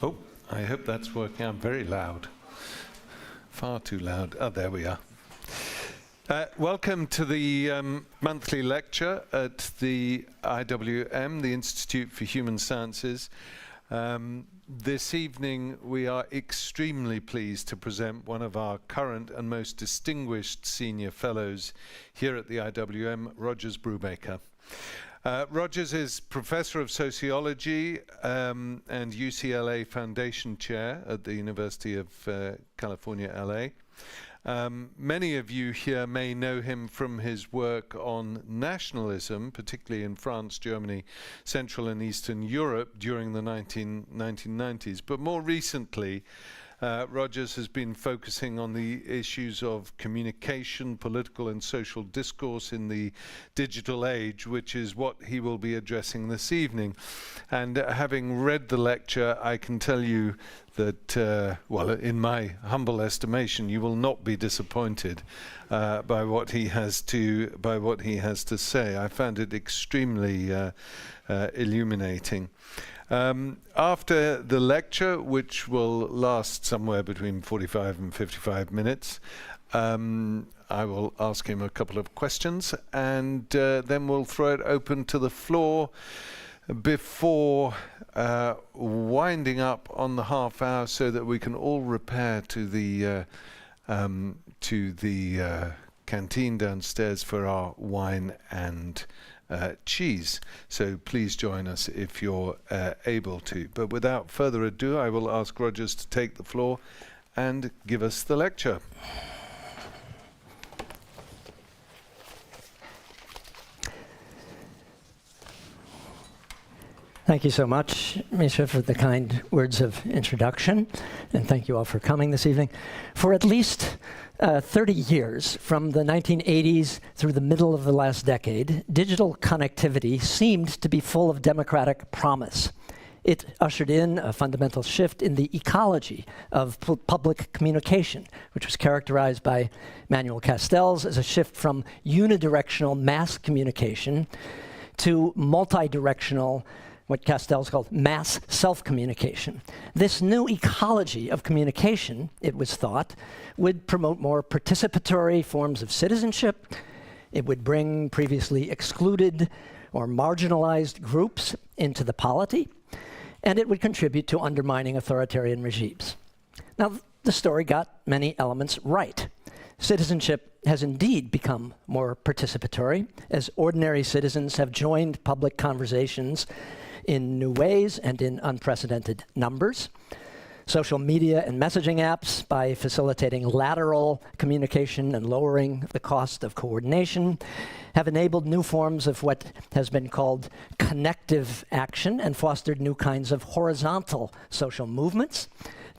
Oh, I hope that's working. I'm very loud. Far too loud. Oh, there we are. Welcome to the monthly lecture at the IWM, the Institute for Human Sciences. This evening we are extremely pleased to present one of our current and most distinguished senior fellows here at the IWM, ROGERS Brubaker. ROGERS is Professor of Sociology and UCLA Foundation Chair at the University of California, LA. Many of you here may know him from his work on nationalism, particularly in France, Germany, Central and Eastern Europe during the 1990s. But more recently, ROGERS has been focusing on the issues of communication, political and social discourse in the digital age, which is what he will be addressing this evening. And having read the lecture, I can tell you that, well, in my humble estimation, you will not be disappointed by what he has to say. I found it extremely illuminating. After the lecture, which will last somewhere between 45 and 55 minutes, I will ask him a couple of questions, and then we'll throw it open to the floor before winding up on the half hour so that we can all repair to the canteen downstairs for our wine and cheese. So please join us if you're able to. But without further ado, I will ask ROGERS to take the floor and give us the lecture. Thank you so much, Misha, for the kind words of introduction, and thank you all for coming this evening. For at least 30 years, from the 1980s through the middle of the last decade, digital connectivity seemed to be full of democratic promise. It ushered in a fundamental shift in the ecology of public communication, which was characterized by Manuel Castells as a shift from unidirectional mass communication to multidirectional, what Castells called mass self-communication. This new ecology of communication, it was thought, would promote more participatory forms of citizenship. It would bring previously excluded or marginalized groups into the polity, and it would contribute to undermining authoritarian regimes. Now, the story got many elements right. Citizenship has indeed become more participatory, as ordinary citizens have joined public conversations in new ways and in unprecedented numbers. Social media and messaging apps, by facilitating lateral communication and lowering the cost of coordination, have enabled new forms of what has been called connective action and fostered new kinds of horizontal social movements.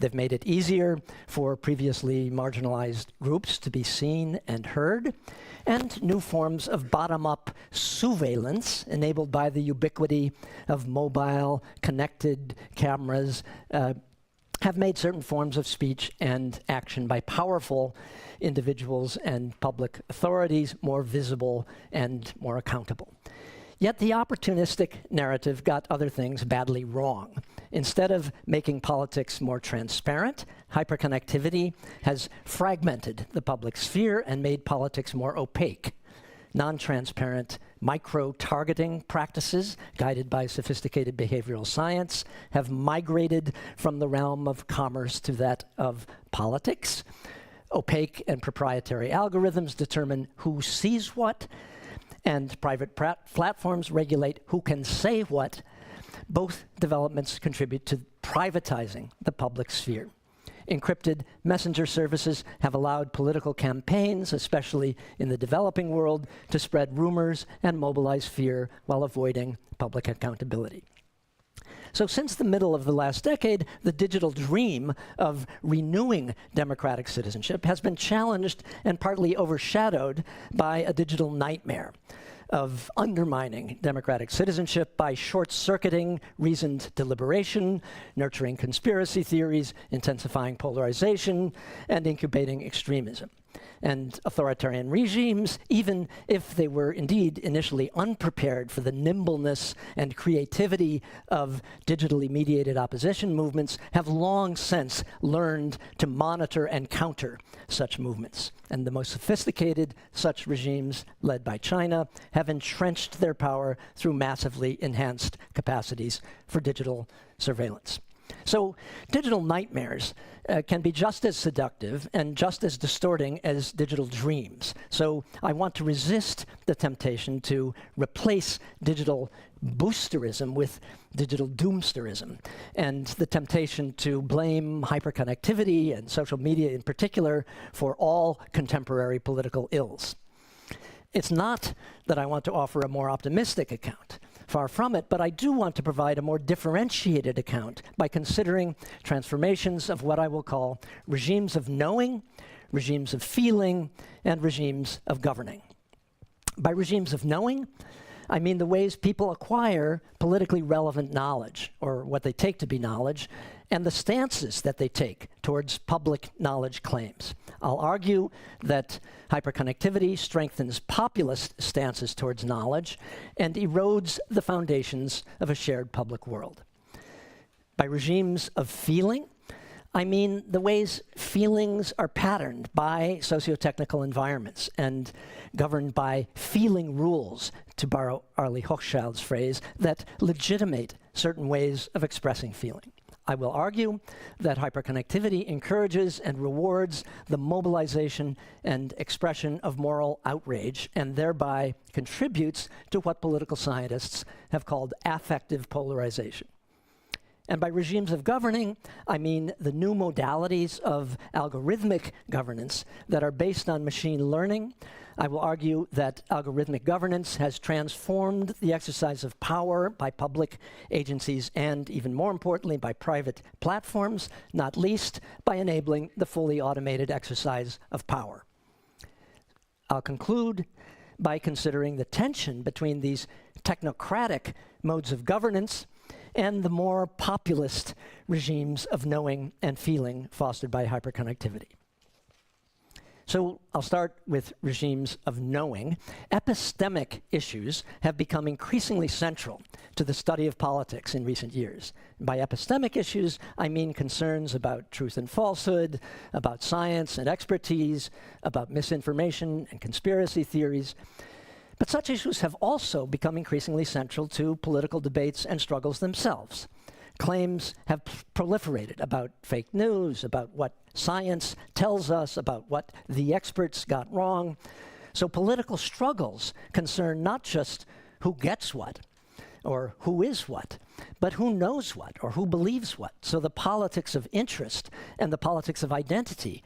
They've made it easier for previously marginalized groups to be seen and heard, and new forms of bottom-up surveillance enabled by the ubiquity of mobile, connected cameras have made certain forms of speech and action by powerful individuals and public authorities more visible and more accountable. Yet the opportunistic narrative got other things badly wrong. Instead of making politics more transparent, hyperconnectivity has fragmented the public sphere and made politics more opaque. Non-transparent micro-targeting practices, guided by sophisticated behavioral science, have migrated from the realm of commerce to that of politics. Opaque and proprietary algorithms determine who sees what, and private platforms regulate who can say what. Both developments contribute to privatizing the public sphere. Encrypted messenger services have allowed political campaigns, especially in the developing world, to spread rumors and mobilize fear while avoiding public accountability. So since the middle of the last decade, the digital dream of renewing democratic citizenship has been challenged and partly overshadowed by a digital nightmare of undermining democratic citizenship by short-circuiting reasoned deliberation, nurturing conspiracy theories, intensifying polarization, and incubating extremism. and authoritarian regimes, even if they were indeed initially unprepared for the nimbleness and creativity of digitally mediated opposition movements, have long since learned to monitor and counter such movements. And the most sophisticated such regimes, led by China, have entrenched their power through massively enhanced capacities for digital surveillance. So digital nightmares can be just as seductive and just as distorting as digital dreams. So I want to resist the temptation to replace digital boosterism with digital doomsterism, and the temptation to blame hyperconnectivity and social media in particular for all contemporary political ills. It's not that I want to offer a more optimistic account. Far from it, but I do want to provide a more differentiated account by considering transformations of what I will call regimes of knowing, regimes of feeling, and regimes of governing. By regimes of knowing, I mean the ways people acquire politically relevant knowledge, or what they take to be knowledge, and the stances that they take towards public knowledge claims. I'll argue that hyperconnectivity strengthens populist stances towards knowledge and erodes the foundations of a shared public world. By regimes of feeling, I mean the ways feelings are patterned by socio-technical environments and governed by feeling rules, to borrow Arlie Hochschild's phrase, that legitimate certain ways of expressing feeling. I will argue that hyperconnectivity encourages and rewards the mobilization and expression of moral outrage, and thereby contributes to what political scientists have called affective polarization. And by regimes of governing, I mean the new modalities of algorithmic governance that are based on machine learning. I will argue that algorithmic governance has transformed the exercise of power by public agencies and, even more importantly, by private platforms, not least by enabling the fully automated exercise of power. I'll conclude by considering the tension between these technocratic modes of governance and the more populist regimes of knowing and feeling fostered by hyperconnectivity. So I'll start with regimes of knowing. Epistemic issues have become increasingly central to the study of politics in recent years. By epistemic issues, I mean concerns about truth and falsehood, about science and expertise, about misinformation and conspiracy theories. But such issues have also become increasingly central to political debates and struggles themselves. Claims have proliferated about fake news, about what science tells us, about what the experts got wrong. So political struggles concern not just who gets what, or who is what, but who knows what, or who believes what. So the politics of interest and the politics of identity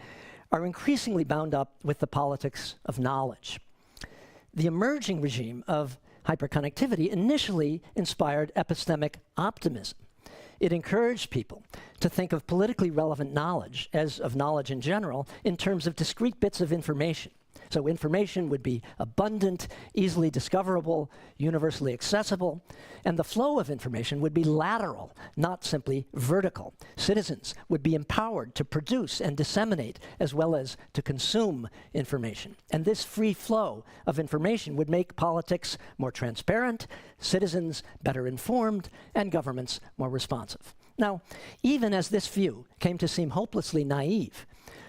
are increasingly bound up with the politics of knowledge. The emerging regime of hyperconnectivity initially inspired epistemic optimism. It encouraged people to think of politically relevant knowledge, as of knowledge in general, in terms of discrete bits of information. So information would be abundant, easily discoverable, universally accessible, and the flow of information would be lateral, not simply vertical. Citizens would be empowered to produce and disseminate, as well as to consume information. And this free flow of information would make politics more transparent, citizens better informed, and governments more responsive. Now, even as this view came to seem hopelessly naive,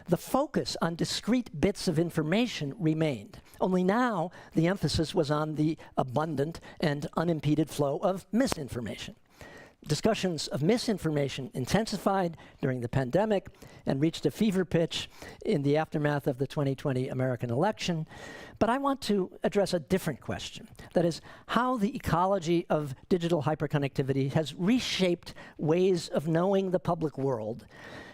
the focus on discrete bits of information remained. Only now, the emphasis was on the abundant and unimpeded flow of misinformation. Discussions of misinformation intensified during the pandemic and reached a fever pitch in the aftermath of the 2020 American election. But I want to address a different question. That is, how the ecology of digital hyperconnectivity has reshaped ways of knowing the public world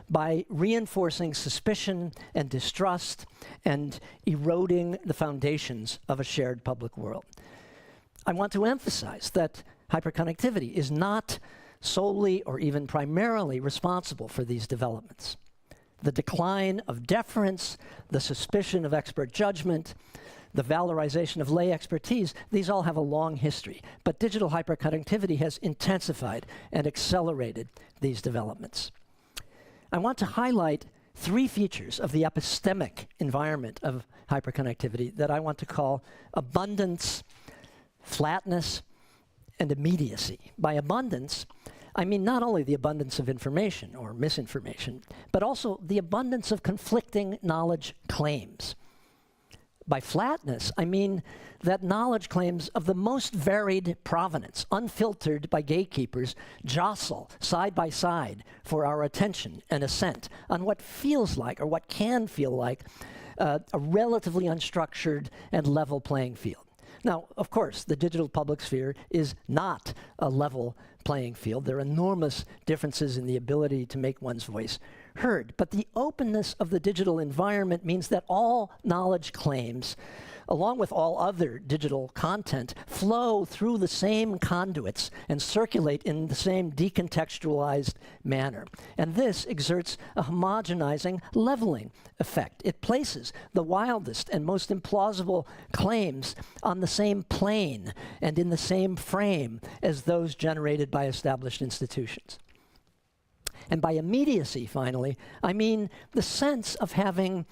by reinforcing suspicion and distrust and eroding the foundations of a shared public world. I want to emphasize that hyperconnectivity is not solely or even primarily responsible for these developments. The decline of deference, the suspicion of expert judgment, the valorization of lay expertise, these all have a long history, but digital hyperconnectivity has intensified and accelerated these developments. I want to highlight three features of the epistemic environment of hyperconnectivity that I want to call abundance, flatness, and immediacy. By abundance, I mean not only the abundance of information or misinformation, but also the abundance of conflicting knowledge claims. By flatness, I mean that knowledge claims of the most varied provenance, unfiltered by gatekeepers, jostle side by side for our attention and assent on what feels like, or what can feel like, a relatively unstructured and level playing field. Now, of course, the digital public sphere is not a level playing field. There are enormous differences in the ability to make one's voice heard. But the openness of the digital environment means that all knowledge claims, along with all other digital content, flow through the same conduits and circulate in the same decontextualized manner. And this exerts a homogenizing, leveling effect. It places the wildest and most implausible claims on the same plane and in the same frame as those generated by established institutions. And by immediacy, finally, I mean the sense of having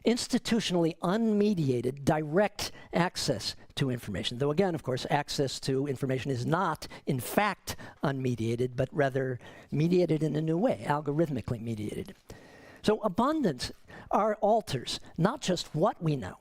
institutionally unmediated, direct access to information. Though again, of course, access to information is not, in fact, unmediated, but rather mediated in a new way, algorithmically mediated. So abundance alters not just what we know,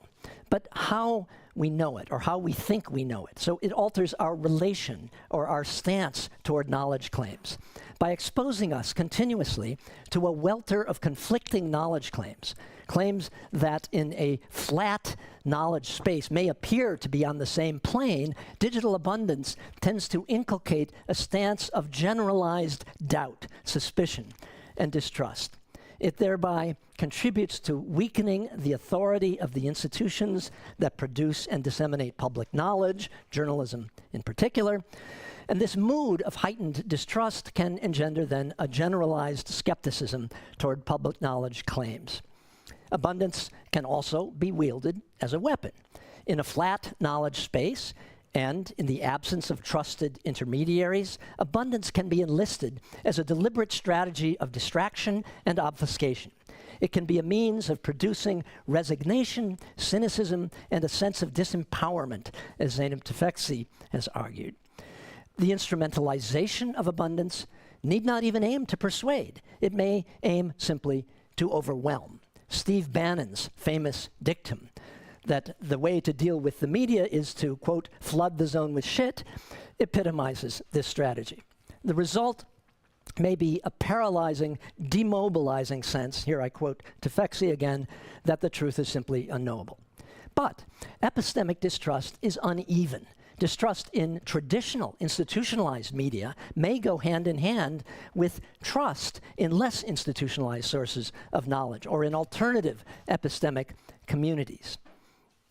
but how we know it, or how we think we know it. So it alters our relation or our stance toward knowledge claims. By exposing us continuously to a welter of conflicting knowledge claims, claims that in a flat knowledge space may appear to be on the same plane, digital abundance tends to inculcate a stance of generalized doubt, suspicion, and distrust. It thereby contributes to weakening the authority of the institutions that produce and disseminate public knowledge, journalism in particular. And this mood of heightened distrust can engender then a generalized skepticism toward public knowledge claims. Abundance can also be wielded as a weapon. In a flat knowledge space, and in the absence of trusted intermediaries, abundance can be enlisted as a deliberate strategy of distraction and obfuscation. It can be a means of producing resignation, cynicism, and a sense of disempowerment, as Zeynep Tufekci has argued. The instrumentalization of abundance need not even aim to persuade. It may aim simply to overwhelm. Steve Bannon's famous dictum that the way to deal with the media is to, quote, flood the zone with shit, epitomizes this strategy. The result may be a paralyzing, demobilizing sense, here I quote Tufekci again, that the truth is simply unknowable. But epistemic distrust is uneven. Distrust in traditional, institutionalized media may go hand in hand with trust in less institutionalized sources of knowledge or in alternative epistemic communities.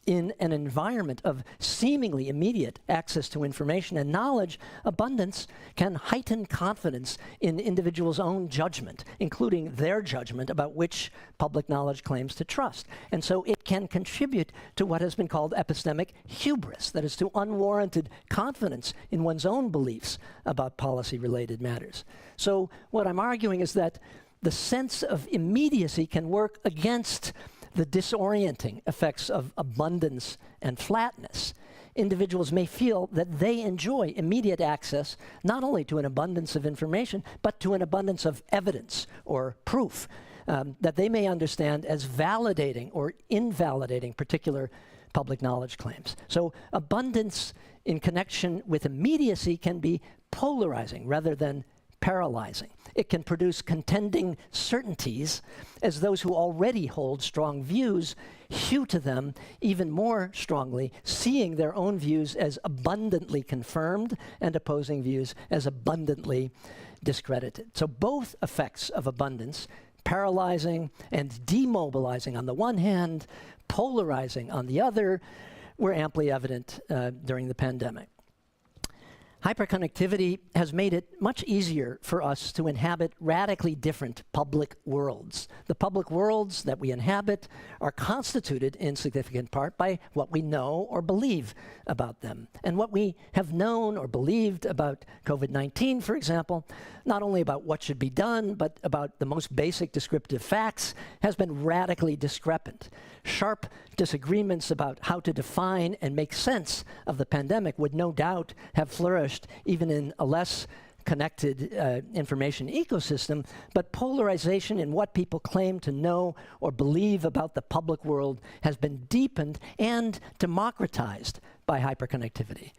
In an environment of seemingly immediate access to information and knowledge, abundance can heighten confidence in individuals' own judgment, including their judgment about which public knowledge claims to trust. And so it can contribute to what has been called epistemic hubris, that is, to unwarranted confidence in one's own beliefs about policy-related matters. So what I'm arguing is that the sense of immediacy can work against the disorienting effects of abundance and flatness. Individuals may feel that they enjoy immediate access not only to an abundance of information, but to an abundance of evidence or proof that they may understand as validating or invalidating particular public knowledge claims. So abundance in connection with immediacy can be polarizing rather than paralyzing. It can produce contending certainties as those who already hold strong views hew to them even more strongly, seeing their own views as abundantly confirmed and opposing views as abundantly discredited. So both effects of abundance, paralyzing and demobilizing on the one hand, polarizing on the other, were amply evident during the pandemic. Hyperconnectivity has made it much easier for us to inhabit radically different public worlds. The public worlds that we inhabit are constituted in significant part by what we know or believe about them. And what we have known or believed about COVID-19, for example, not only about what should be done, but about the most basic descriptive facts, has been radically discrepant. Sharp disagreements about how to define and make sense of the pandemic would no doubt have flourished even in a less connected information ecosystem, but polarization in what people claim to know or believe about the public world has been deepened and democratized by hyperconnectivity.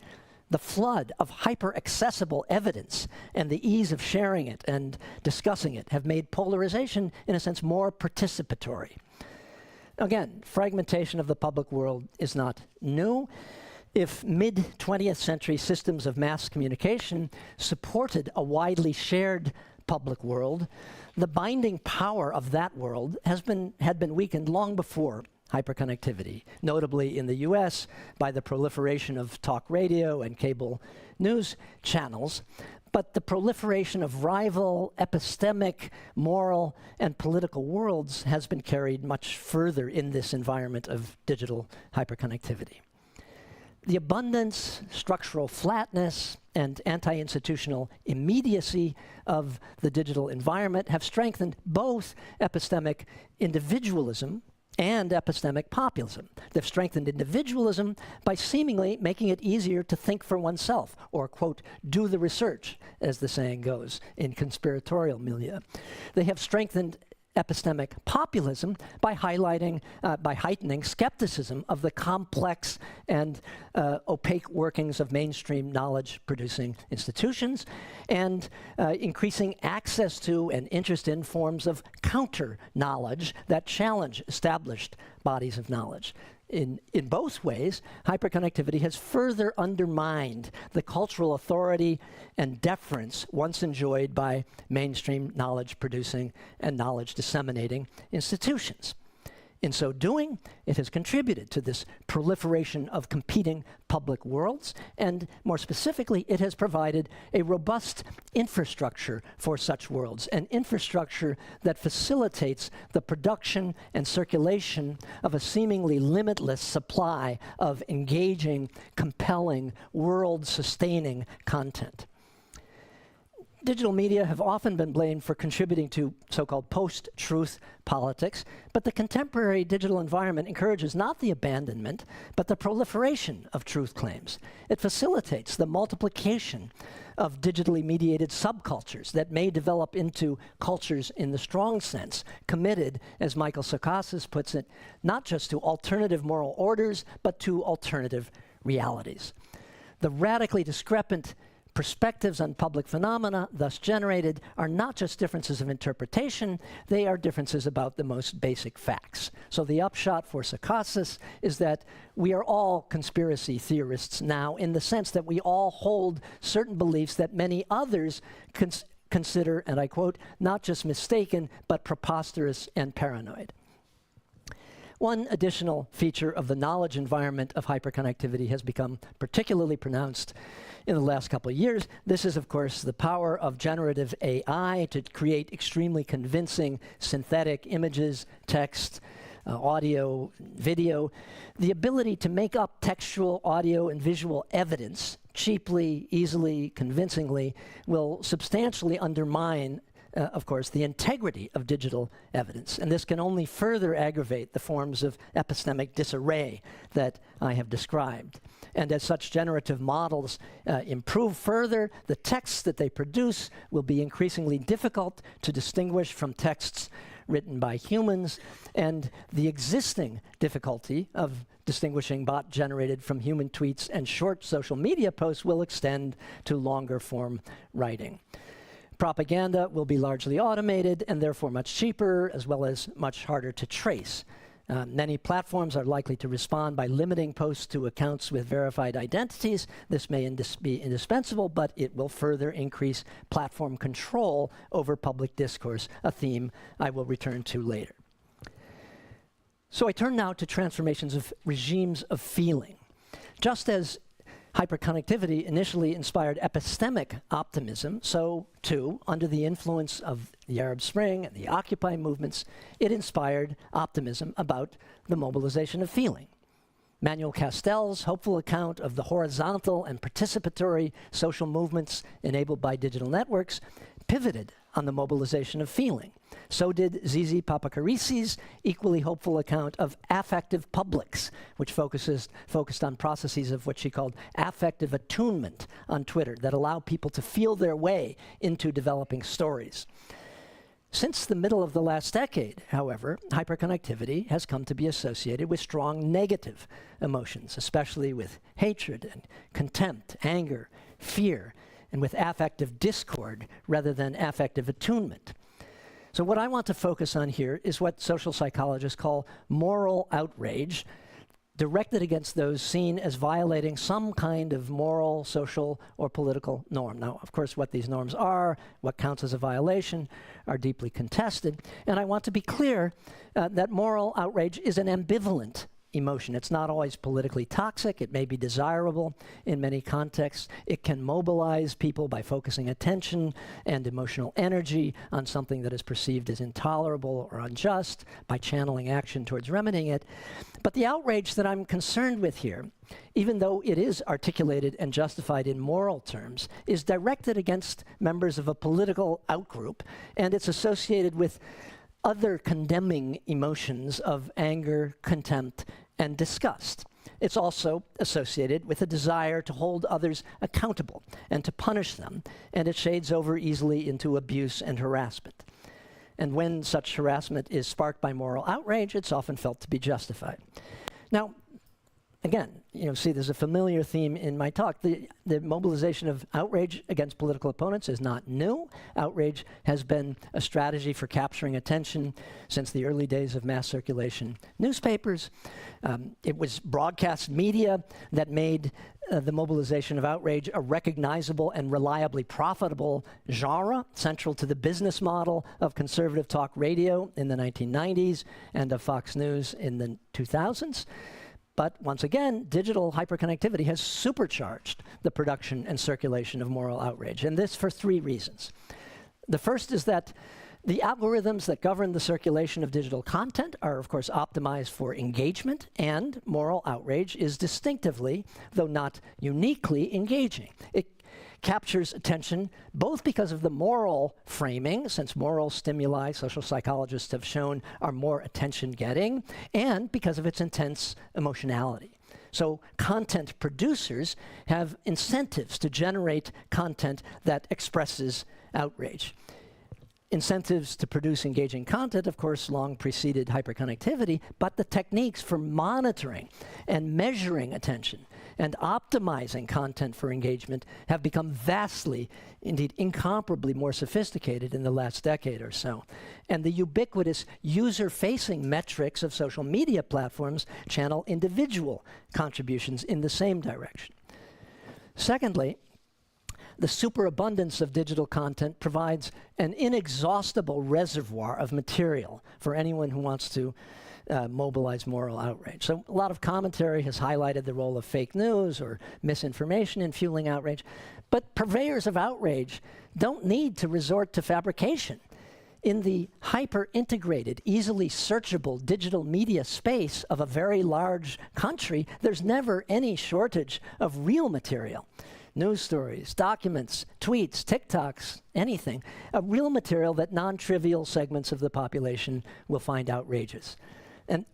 The flood of hyper-accessible evidence and the ease of sharing it and discussing it have made polarization, in a sense, more participatory. Again, fragmentation of the public world is not new. If mid-20th century systems of mass communication supported a widely shared public world, the binding power of that world had been weakened long before hyperconnectivity, notably in the US by the proliferation of talk radio and cable news channels. But the proliferation of rival, epistemic, moral, and political worlds has been carried much further in this environment of digital hyperconnectivity. The abundance, structural flatness, and anti-institutional immediacy of the digital environment have strengthened both epistemic individualism and epistemic populism. They've strengthened individualism by seemingly making it easier to think for oneself, or, quote, do the research, as the saying goes in conspiratorial milieu. They have strengthened epistemic populism by heightening skepticism of the complex and opaque workings of mainstream knowledge-producing institutions, and increasing access to and interest in forms of counter-knowledge that challenge established bodies of knowledge. In both ways, hyperconnectivity has further undermined the cultural authority and deference once enjoyed by mainstream knowledge-producing and knowledge-disseminating institutions. In so doing, it has contributed to this proliferation of competing public worlds, and more specifically, it has provided a robust infrastructure for such worlds, an infrastructure that facilitates the production and circulation of a seemingly limitless supply of engaging, compelling, world-sustaining content. Digital media have often been blamed for contributing to so-called post-truth politics, but the contemporary digital environment encourages not the abandonment, but the proliferation of truth claims. It facilitates the multiplication of digitally mediated subcultures that may develop into cultures in the strong sense, committed, as Michael Sokassis puts it, not just to alternative moral orders, but to alternative realities. The radically discrepant perspectives on public phenomena thus generated are not just differences of interpretation, they are differences about the most basic facts. So the upshot for Sokassis is that we are all conspiracy theorists now, in the sense that we all hold certain beliefs that many others consider, and I quote, not just mistaken, but preposterous and paranoid. One additional feature of the knowledge environment of hyperconnectivity has become particularly pronounced in the last couple of years. This is, of course, the power of generative AI to create extremely convincing synthetic images, text, audio, video. The ability to make up textual, audio, and visual evidence cheaply, easily, convincingly will substantially undermine of course, the integrity of digital evidence. And this can only further aggravate the forms of epistemic disarray that I have described. And as such generative models improve further, the texts that they produce will be increasingly difficult to distinguish from texts written by humans, and the existing difficulty of distinguishing bot-generated from human tweets and short social media posts will extend to longer form writing. Propaganda will be largely automated and therefore much cheaper, as well as much harder to trace. Many platforms are likely to respond by limiting posts to accounts with verified identities. This may be indispensable, but it will further increase platform control over public discourse, a theme I will return to later. So I turn now to transformations of regimes of feeling. Just as hyperconnectivity initially inspired epistemic optimism, so too, under the influence of the Arab Spring and the Occupy movements, it inspired optimism about the mobilization of feeling. Manuel Castell's hopeful account of the horizontal and participatory social movements enabled by digital networks pivoted on the mobilization of feeling. So did Zizi Papakarisi's equally hopeful account of affective publics, which focused on processes of what she called affective attunement on Twitter that allow people to feel their way into developing stories. Since the middle of the last decade, however, hyperconnectivity has come to be associated with strong negative emotions, especially with hatred and contempt, anger, fear, and with affective discord rather than affective attunement. So what I want to focus on here is what social psychologists call moral outrage, directed against those seen as violating some kind of moral, social, or political norm. Now, of course, what these norms are, what counts as a violation, are deeply contested. And I want to be clear that moral outrage is an ambivalent emotion. It's not always politically toxic. It may be desirable in many contexts. It can mobilize people by focusing attention and emotional energy on something that is perceived as intolerable or unjust, by channeling action towards remedying it. But the outrage that I'm concerned with here, even though it is articulated and justified in moral terms, is directed against members of a political outgroup, and it's associated with other condemning emotions of anger, contempt, and disgust. It's also associated with a desire to hold others accountable and to punish them, and it shades over easily into abuse and harassment. And when such harassment is sparked by moral outrage, it's often felt to be justified. Now, again, see, there's a familiar theme in my talk. The mobilization of outrage against political opponents is not new. Outrage has been a strategy for capturing attention since the early days of mass circulation newspapers. It was broadcast media that made the mobilization of outrage a recognizable and reliably profitable genre, central to the business model of conservative talk radio in the 1990s and of Fox News in the 2000s. But once again, digital hyperconnectivity has supercharged the production and circulation of moral outrage, and this for three reasons. The first is that the algorithms that govern the circulation of digital content are, of course, optimized for engagement, and moral outrage is distinctively, though not uniquely, engaging. It captures attention both because of the moral framing, since moral stimuli, social psychologists have shown, are more attention-getting, and because of its intense emotionality. So content producers have incentives to generate content that expresses outrage. Incentives to produce engaging content, of course, long preceded hyperconnectivity, but the techniques for monitoring and measuring attention and optimizing content for engagement have become vastly, indeed incomparably more sophisticated in the last decade or so. And the ubiquitous user-facing metrics of social media platforms channel individual contributions in the same direction. Secondly, the superabundance of digital content provides an inexhaustible reservoir of material for anyone who wants to mobilize moral outrage. So a lot of commentary has highlighted the role of fake news or misinformation in fueling outrage, but purveyors of outrage don't need to resort to fabrication. In the hyper-integrated, easily searchable digital media space of a very large country, there's never any shortage of real material. News stories, documents, tweets, TikToks, anything. Real material that non-trivial segments of the population will find outrageous. And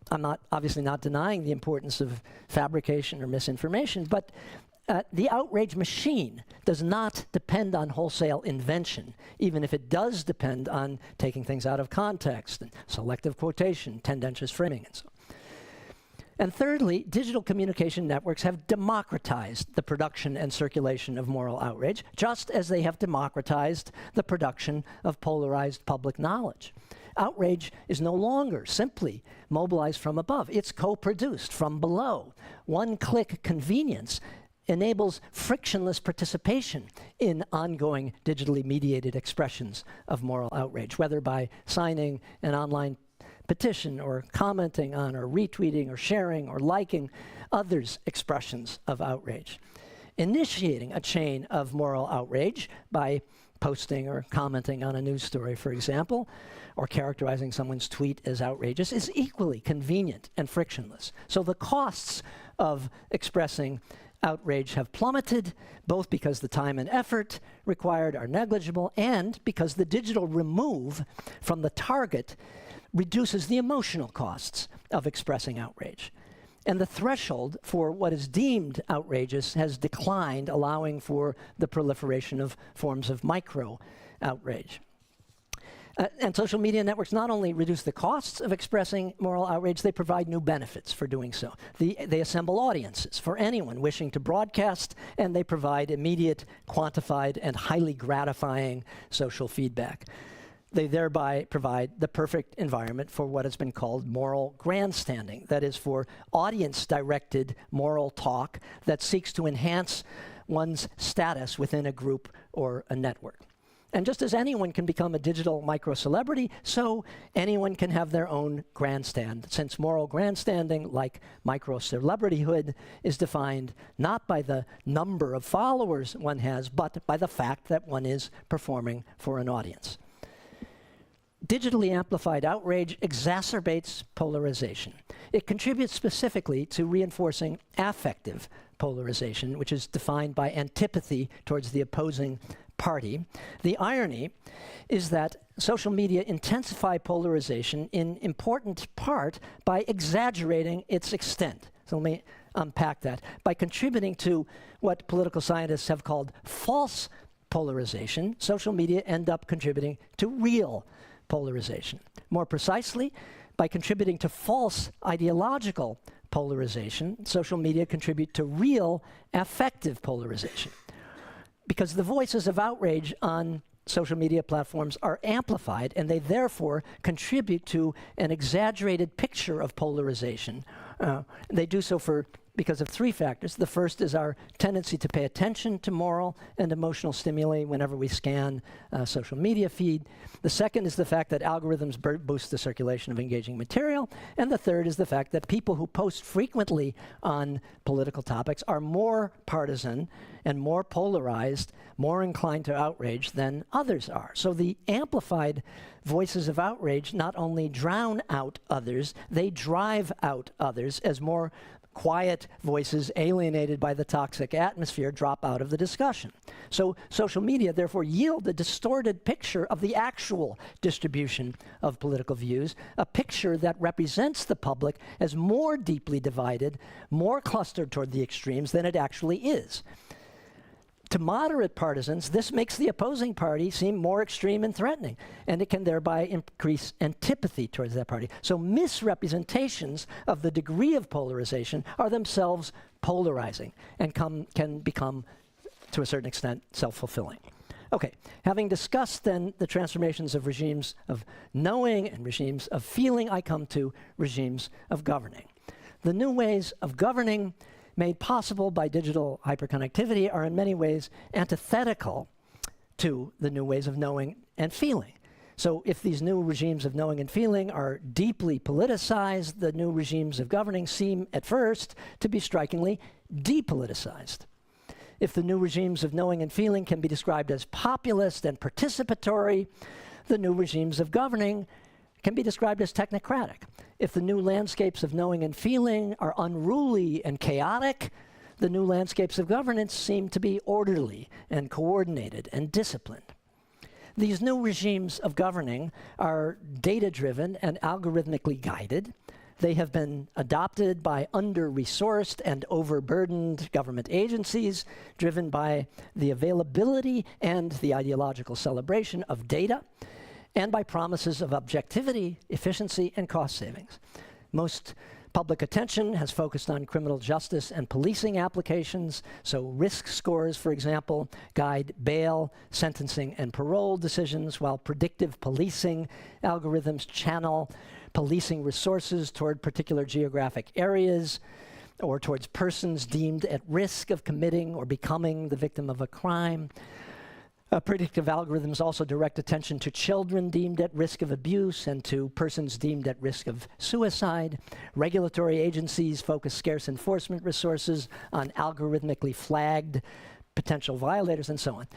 I'm obviously not denying the importance of fabrication or misinformation, but the outrage machine does not depend on wholesale invention, even if it does depend on taking things out of context and selective quotation, tendentious framing, and so on. And thirdly, digital communication networks have democratized the production and circulation of moral outrage, just as they have democratized the production of polarized public knowledge. Outrage is no longer simply mobilized from above. It's co-produced from below. One-click convenience enables frictionless participation in ongoing digitally mediated expressions of moral outrage, whether by signing an online petition or commenting on or retweeting or sharing or liking others' expressions of outrage. initiating a chain of moral outrage by posting or commenting on a news story, for example, or characterizing someone's tweet as outrageous, is equally convenient and frictionless. So the costs of expressing outrage have plummeted, both because the time and effort required are negligible and because the digital remove from the target reduces the emotional costs of expressing outrage. And the threshold for what is deemed outrageous has declined, allowing for the proliferation of forms of micro outrage. And social media networks not only reduce the costs of expressing moral outrage, they provide new benefits for doing so. They assemble audiences for anyone wishing to broadcast, and they provide immediate, quantified, and highly gratifying social feedback. They thereby provide the perfect environment for what has been called moral grandstanding, that is, for audience-directed moral talk that seeks to enhance one's status within a group or a network. And just as anyone can become a digital micro-celebrity, so anyone can have their own grandstand, since moral grandstanding, like micro-celebrityhood, is defined not by the number of followers one has, but by the fact that one is performing for an audience. Digitally amplified outrage exacerbates polarization. It contributes specifically to reinforcing affective polarization, which is defined by antipathy towards the opposing party. The irony is that social media intensify polarization in important part by exaggerating its extent. So let me unpack that. By contributing to what political scientists have called false polarization, social media end up contributing to real polarization. More precisely, by contributing to false ideological polarization, social media contribute to real affective polarization. Because the voices of outrage on social media platforms are amplified, and they therefore contribute to an exaggerated picture of polarization. They do so because of three factors. The first is our tendency to pay attention to moral and emotional stimuli whenever we scan a social media feed. The second is the fact that algorithms boost the circulation of engaging material. And the third is the fact that people who post frequently on political topics are more partisan and more polarized, more inclined to outrage than others are. So the amplified voices of outrage not only drown out others, they drive out others as more quiet voices alienated by the toxic atmosphere drop out of the discussion. So social media therefore yield a distorted picture of the actual distribution of political views, a picture that represents the public as more deeply divided, more clustered toward the extremes than it actually is. To moderate partisans, this makes the opposing party seem more extreme and threatening, and it can thereby increase antipathy towards that party. So misrepresentations of the degree of polarization are themselves polarizing and can become, to a certain extent, self-fulfilling. Okay, having discussed then the transformations of regimes of knowing and regimes of feeling, I come to regimes of governing. The new ways of governing made possible by digital hyperconnectivity are in many ways antithetical to the new ways of knowing and feeling. So if these new regimes of knowing and feeling are deeply politicized, the new regimes of governing seem at first to be strikingly depoliticized. If the new regimes of knowing and feeling can be described as populist and participatory, the new regimes of governing can be described as technocratic. If the new landscapes of knowing and feeling are unruly and chaotic, the new landscapes of governance seem to be orderly and coordinated and disciplined. These new regimes of governing are data-driven and algorithmically guided. They have been adopted by under-resourced and overburdened government agencies, driven by the availability and the ideological celebration of data, and by promises of objectivity, efficiency, and cost savings. Most public attention has focused on criminal justice and policing applications, so risk scores, for example, guide bail, sentencing, and parole decisions, while predictive policing algorithms channel policing resources toward particular geographic areas or towards persons deemed at risk of committing or becoming the victim of a crime. Predictive algorithms also direct attention to children deemed at risk of abuse and to persons deemed at risk of suicide. Regulatory agencies focus scarce enforcement resources on algorithmically flagged potential violators and so on.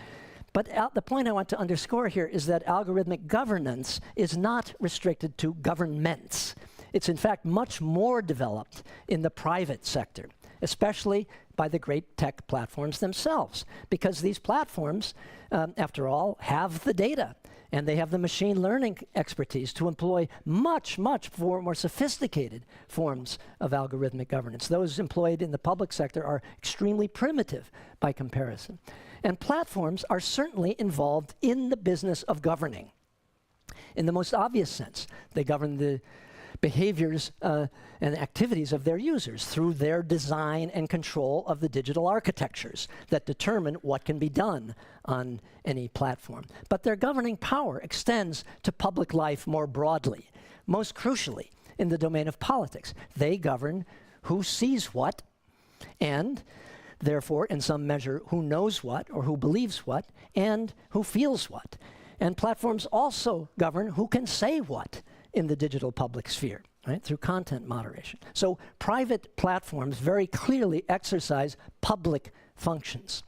But the point I want to underscore here is that algorithmic governance is not restricted to governments. It's in fact much more developed in the private sector, especially by the great tech platforms themselves, because these platforms, after all, have the data, and they have the machine learning expertise to employ much more sophisticated forms of algorithmic governance. Those employed in the public sector are extremely primitive by comparison. And platforms are certainly involved in the business of governing. In the most obvious sense, they govern the behaviors and activities of their users through their design and control of the digital architectures that determine what can be done on any platform. But their governing power extends to public life more broadly, most crucially in the domain of politics. They govern who sees what, and therefore, in some measure, who knows what or who believes what, and who feels what. And platforms also govern who can say what in the digital public sphere, right, through content moderation. So private platforms very clearly exercise public functions.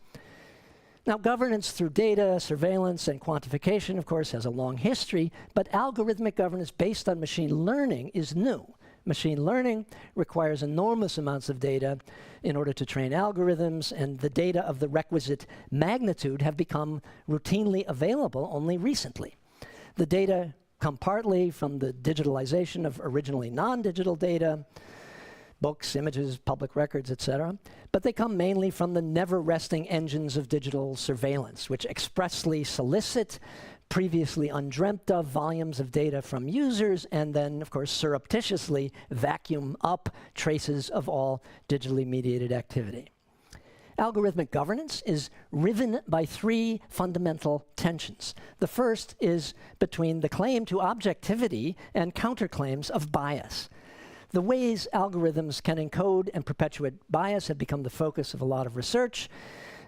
Now, governance through data, surveillance, and quantification, of course, has a long history, but algorithmic governance based on machine learning is new. Machine learning requires enormous amounts of data in order to train algorithms, and the data of the requisite magnitude have become routinely available only recently. The data come partly from the digitalization of originally non-digital data, books, images, public records, etc., but they come mainly from the never-resting engines of digital surveillance, which expressly solicit previously undreamt of volumes of data from users, and then, of course, surreptitiously vacuum up traces of all digitally mediated activity. Algorithmic governance is riven by three fundamental tensions. The first is between the claim to objectivity and counterclaims of bias. The ways algorithms can encode and perpetuate bias have become the focus of a lot of research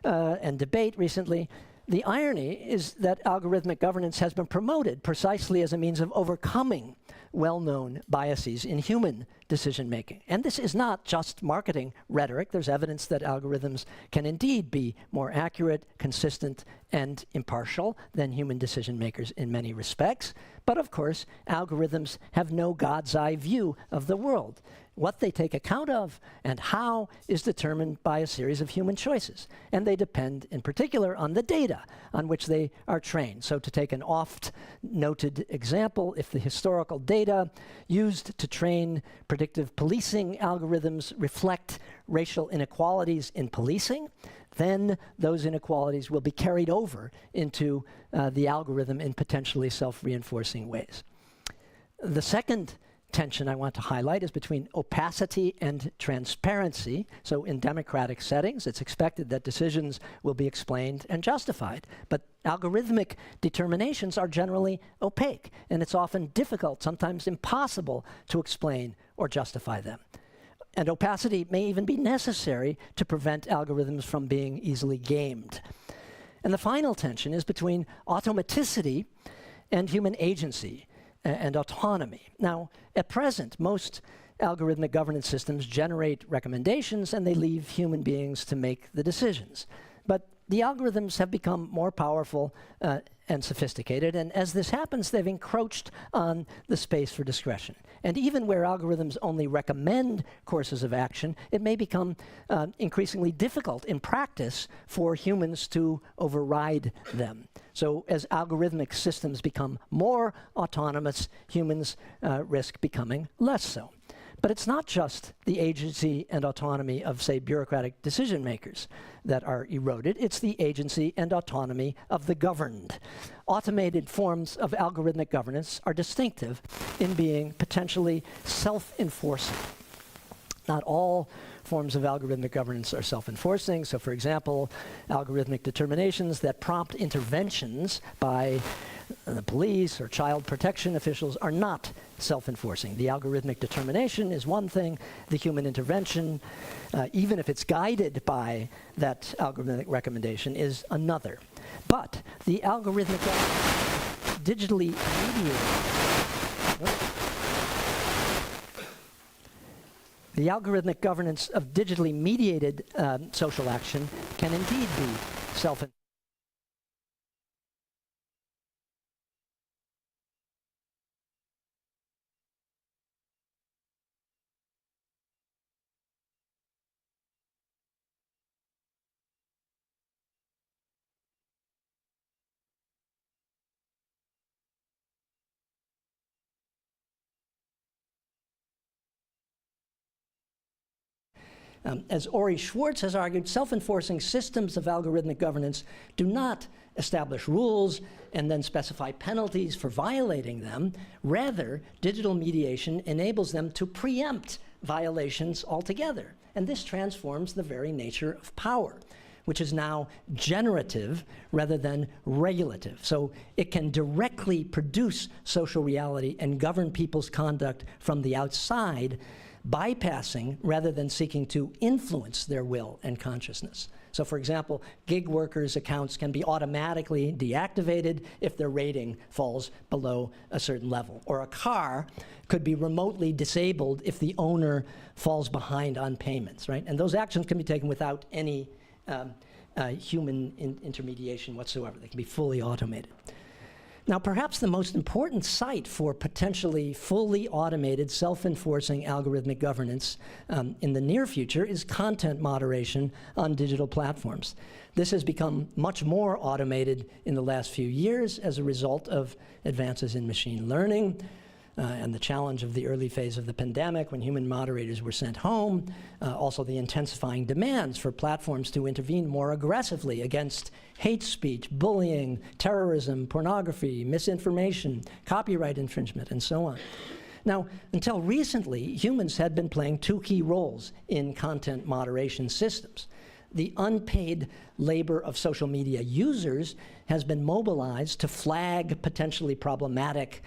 and debate recently. The irony is that algorithmic governance has been promoted precisely as a means of overcoming well-known biases in human decision-making. And this is not just marketing rhetoric. There's evidence that algorithms can indeed be more accurate, consistent, and impartial than human decision-makers in many respects. But of course, algorithms have no God's eye view of the world. What they take account of and how is determined by a series of human choices. And they depend in particular on the data on which they are trained. So to take an oft-noted example, if the historical data used to train predictive policing algorithms reflect racial inequalities in policing, then those inequalities will be carried over into the algorithm in potentially self-reinforcing ways. The second tension I want to highlight is between opacity and transparency. So in democratic settings, it's expected that decisions will be explained and justified, but algorithmic determinations are generally opaque, and it's often difficult, sometimes impossible, to explain or justify them. And opacity may even be necessary to prevent algorithms from being easily gamed. And the final tension is between automaticity and human agency and autonomy. Now, at present, most algorithmic governance systems generate recommendations and they leave human beings to make the decisions. But the algorithms have become more powerful and sophisticated, and as this happens, they've encroached on the space for discretion. And even where algorithms only recommend courses of action, it may become increasingly difficult in practice for humans to override them. So as algorithmic systems become more autonomous, humans risk becoming less so. But it's not just the agency and autonomy of, say, bureaucratic decision makers that are eroded. It's the agency and autonomy of the governed. Automated forms of algorithmic governance are distinctive in being potentially self-enforcing. Not all forms of algorithmic governance are self-enforcing. So for example, algorithmic determinations that prompt interventions by the police or child protection officials are not self-enforcing. The algorithmic determination is one thing. The human intervention, even if it's guided by that algorithmic recommendation, is another. But the algorithmic digitally mediated, the algorithmic governance of digitally mediated social action can indeed be self-enforcing. As Ori Schwartz has argued, self-enforcing systems of algorithmic governance do not establish rules and then specify penalties for violating them. Rather, digital mediation enables them to preempt violations altogether. And this transforms the very nature of power, which is now generative rather than regulative. So it can directly produce social reality and govern people's conduct from the outside, bypassing rather than seeking to influence their will and consciousness. So for example, gig workers' accounts can be automatically deactivated if their rating falls below a certain level. Or a car could be remotely disabled if the owner falls behind on payments, right? And those actions can be taken without any human intermediation whatsoever. They can be fully automated. Now, perhaps the most important site for potentially fully automated, self-enforcing algorithmic governance in the near future is content moderation on digital platforms. This has become much more automated in the last few years as a result of advances in machine learning and the challenge of the early phase of the pandemic when human moderators were sent home, also the intensifying demands for platforms to intervene more aggressively against hate speech, bullying, terrorism, pornography, misinformation, copyright infringement, and so on. Now, until recently, humans had been playing two key roles in content moderation systems. The unpaid labor of social media users has been mobilized to flag potentially problematic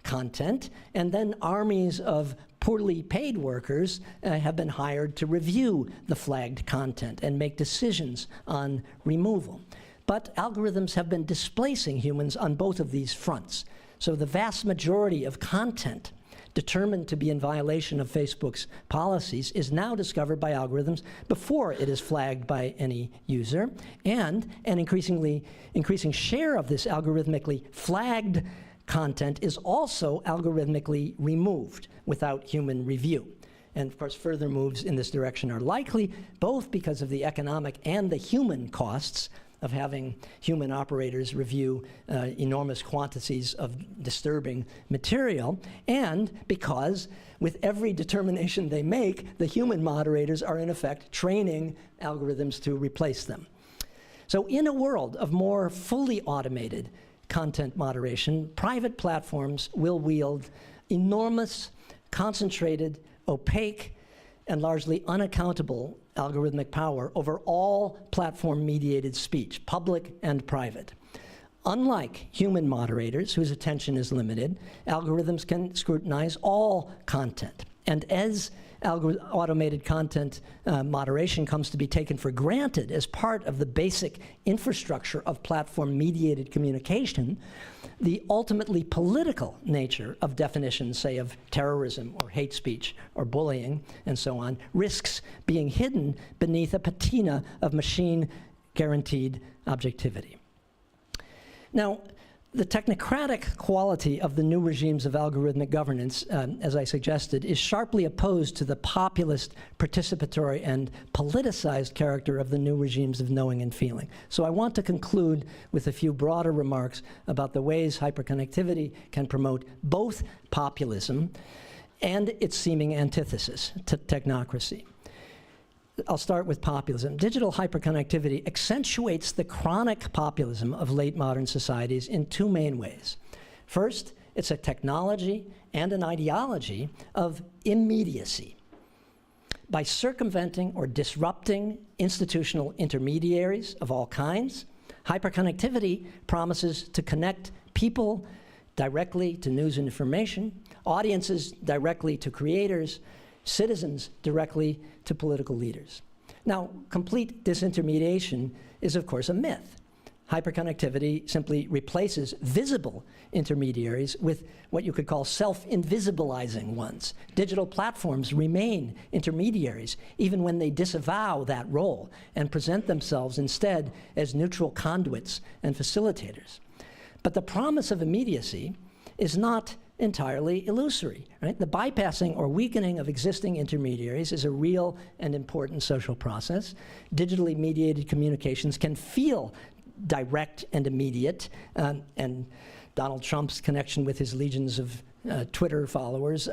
content, and then armies of poorly paid workers have been hired to review the flagged content and make decisions on removal. But algorithms have been displacing humans on both of these fronts. So the vast majority of content determined to be in violation of Facebook's policies is now discovered by algorithms before it is flagged by any user, and an increasing share of this algorithmically flagged content is also algorithmically removed without human review. And of course, further moves in this direction are likely, both because of the economic and the human costs of having human operators review enormous quantities of disturbing material, and because with every determination they make, the human moderators are in effect training algorithms to replace them. So in a world of more fully automated content moderation, private platforms will wield enormous, concentrated, opaque, and largely unaccountable algorithmic power over all platform-mediated speech, public and private. Unlike human moderators, whose attention is limited, algorithms can scrutinize all content. And as automated content moderation comes to be taken for granted as part of the basic infrastructure of platform-mediated communication, the ultimately political nature of definitions, say, of terrorism or hate speech or bullying and so on, risks being hidden beneath a patina of machine-guaranteed objectivity. Now, the technocratic quality of the new regimes of algorithmic governance, as I suggested, is sharply opposed to the populist, participatory, and politicized character of the new regimes of knowing and feeling. So I want to conclude with a few broader remarks about the ways hyperconnectivity can promote both populism and its seeming antithesis to technocracy. I'll start with populism. Digital hyperconnectivity accentuates the chronic populism of late modern societies in two main ways. First, it's a technology and an ideology of immediacy. By circumventing or disrupting institutional intermediaries of all kinds, hyperconnectivity promises to connect people directly to news and information, audiences directly to creators, citizens directly to political leaders. Now, complete disintermediation is, of course, a myth. Hyperconnectivity simply replaces visible intermediaries with what you could call self-invisibilizing ones. Digital platforms remain intermediaries even when they disavow that role and present themselves instead as neutral conduits and facilitators. But the promise of immediacy is not entirely illusory, right? The bypassing or weakening of existing intermediaries is a real and important social process. Digitally mediated communications can feel direct and immediate, and Donald Trump's connection with his legions of Twitter followers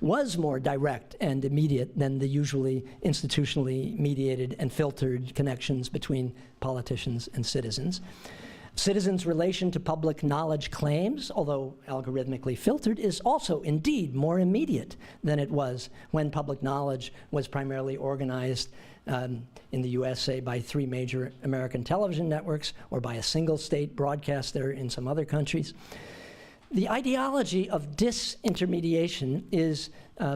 was more direct and immediate than the usually institutionally mediated and filtered connections between politicians and citizens. Citizens' relation to public knowledge claims, although algorithmically filtered, is also indeed more immediate than it was when public knowledge was primarily organized in the US, say, by 3 major American television networks or by a single state broadcaster in some other countries. The ideology of disintermediation is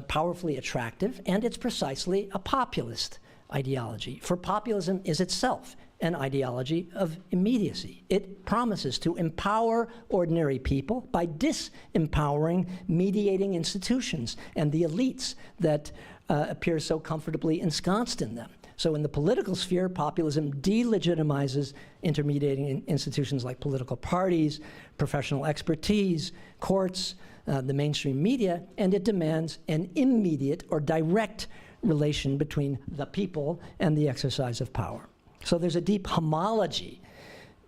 powerfully attractive, and it's precisely a populist ideology. For populism is itself an ideology of immediacy. It promises to empower ordinary people by disempowering mediating institutions and the elites that appear so comfortably ensconced in them. So in the political sphere, populism delegitimizes intermediating institutions like political parties, professional expertise, courts, the mainstream media, and it demands an immediate or direct relation between the people and the exercise of power. So there's a deep homology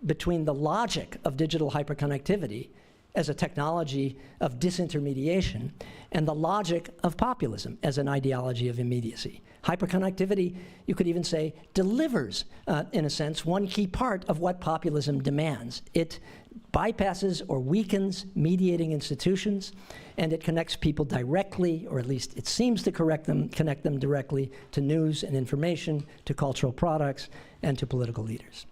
between the logic of digital hyperconnectivity as a technology of disintermediation and the logic of populism as an ideology of immediacy. Hyperconnectivity, you could even say, delivers, in a sense, one key part of what populism demands. It bypasses or weakens mediating institutions, and it connects people directly, or at least it seems to connect them directly to news and information, to cultural products, and to political leaders.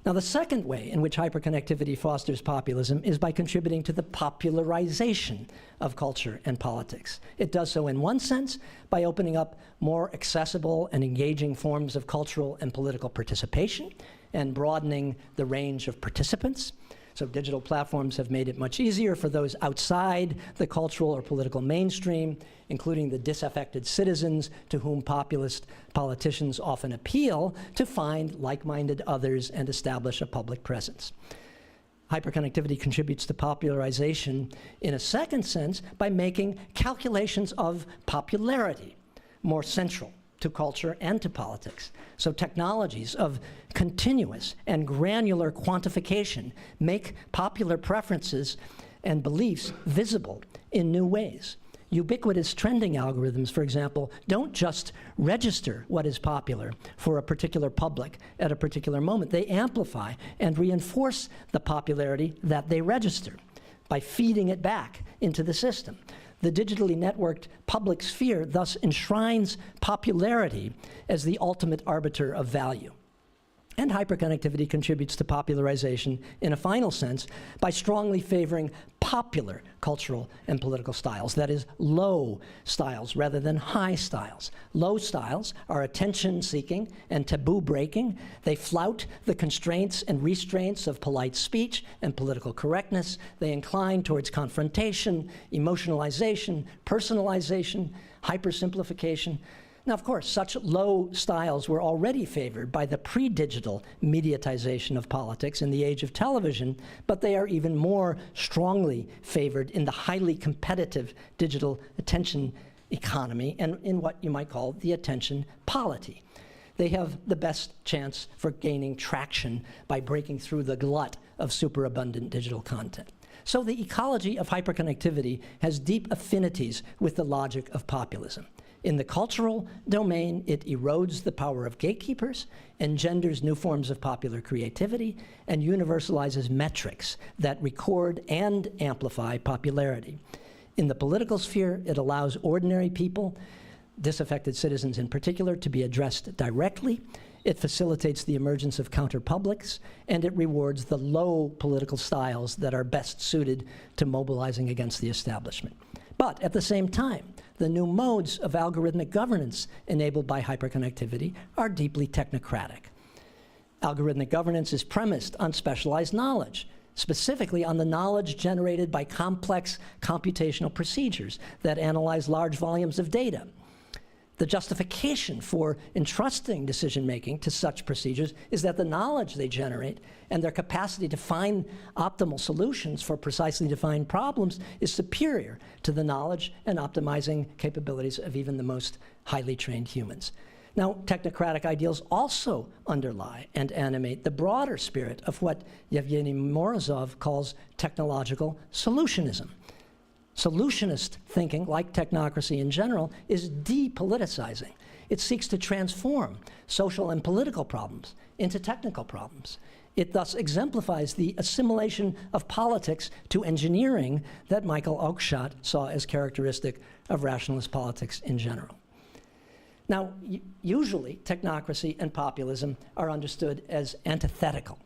Now, the second way in which hyperconnectivity fosters populism is by contributing to the popularization of culture and politics. It does so, in one sense, by opening up more accessible and engaging forms of cultural and political participation and broadening the range of participants. So digital platforms have made it much easier for those outside the cultural or political mainstream, including the disaffected citizens to whom populist politicians often appeal, to find like-minded others and establish a public presence. Hyperconnectivity contributes to popularization in a second sense by making calculations of popularity more central to culture and to politics. So technologies of continuous and granular quantification make popular preferences and beliefs visible in new ways. Ubiquitous trending algorithms, for example, don't just register what is popular for a particular public at a particular moment. They amplify and reinforce the popularity that they register by feeding it back into the system. The digitally networked public sphere thus enshrines popularity as the ultimate arbiter of value. And hyperconnectivity contributes to popularization in a final sense by strongly favoring popular cultural and political styles, that is, low styles rather than high styles. Low styles are attention-seeking and taboo-breaking. They flout the constraints and restraints of polite speech and political correctness. They incline towards confrontation, emotionalization, personalization, hypersimplification. Now, of course, such low styles were already favored by the pre-digital mediatization of politics in the age of television, but they are even more strongly favored in the highly competitive digital attention economy and in what you might call the attention polity. They have the best chance for gaining traction by breaking through the glut of superabundant digital content. So the ecology of hyperconnectivity has deep affinities with the logic of populism. In the cultural domain, it erodes the power of gatekeepers, engenders new forms of popular creativity, and universalizes metrics that record and amplify popularity. In the political sphere, it allows ordinary people, disaffected citizens in particular, to be addressed directly. It facilitates the emergence of counterpublics, and it rewards the low political styles that are best suited to mobilizing against the establishment. But at the same time, the new modes of algorithmic governance enabled by hyperconnectivity are deeply technocratic. Algorithmic governance is premised on specialized knowledge, specifically on the knowledge generated by complex computational procedures that analyze large volumes of data. The justification for entrusting decision-making to such procedures is that the knowledge they generate and their capacity to find optimal solutions for precisely defined problems is superior to the knowledge and optimizing capabilities of even the most highly trained humans. Now, technocratic ideals also underlie and animate the broader spirit of what Yevgeny Morozov calls technological solutionism. Solutionist thinking, like technocracy in general, is depoliticizing. It seeks to transform social and political problems into technical problems. It thus exemplifies the assimilation of politics to engineering that Michael Oakeshott saw as characteristic of rationalist politics in general. Now, usually, technocracy and populism are understood as antithetical.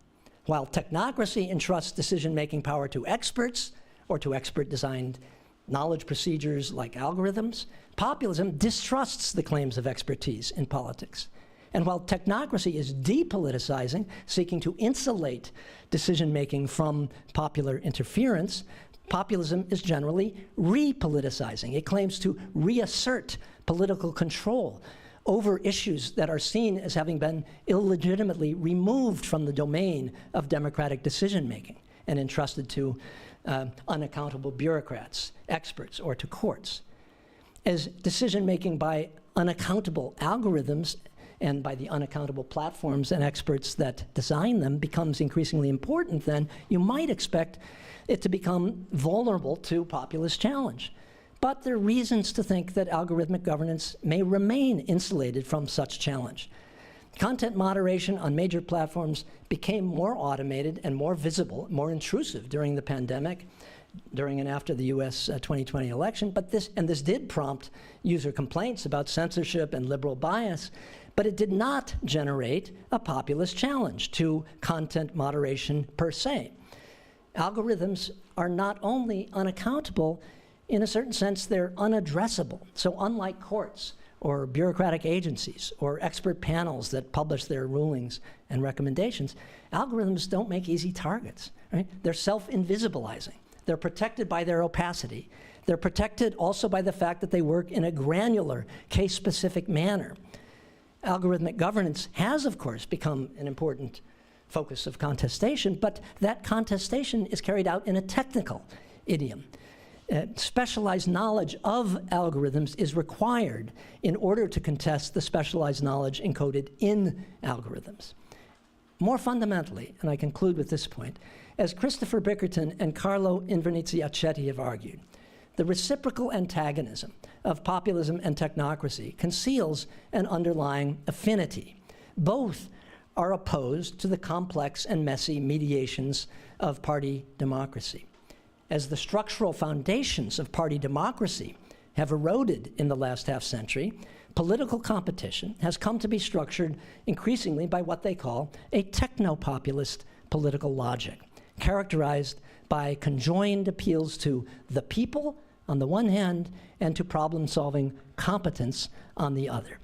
While technocracy entrusts decision-making power to experts or to expert-designed knowledge procedures like algorithms, populism distrusts the claims of expertise in politics. And while technocracy is depoliticizing, seeking to insulate decision-making from popular interference, populism is generally repoliticizing. It claims to reassert political control over issues that are seen as having been illegitimately removed from the domain of democratic decision-making and entrusted to unaccountable bureaucrats, experts, or to courts. As decision-making by unaccountable algorithms and by the unaccountable platforms and experts that design them becomes increasingly important, then you might expect it to become vulnerable to populist challenge. But there are reasons to think that algorithmic governance may remain insulated from such challenge. Content moderation on major platforms became more automated and more visible, more intrusive during the pandemic, during and after the US 2020 election, but this did prompt user complaints about censorship and liberal bias, but it did not generate a populist challenge to content moderation per se. Algorithms are not only unaccountable, in a certain sense, they're unaddressable. So unlike courts or bureaucratic agencies or expert panels that publish their rulings and recommendations, algorithms don't make easy targets, right? They're self-invisibilizing. They're protected by their opacity. They're protected also by the fact that they work in a granular, case-specific manner. Algorithmic governance has, of course, become an important focus of contestation, but that contestation is carried out in a technical idiom. Specialized knowledge of algorithms is required in order to contest the specialized knowledge encoded in algorithms. More fundamentally, and I conclude with this point, as Christopher Bickerton and Carlo Invernizzi-Accetti have argued, the reciprocal antagonism of populism and technocracy conceals an underlying affinity. Both are opposed to the complex and messy mediations of party democracy. As the structural foundations of party democracy have eroded in the last half-century, political competition has come to be structured increasingly by what they call a techno-populist political logic, characterized by conjoined appeals to the people on the one hand and to problem-solving competence on the other.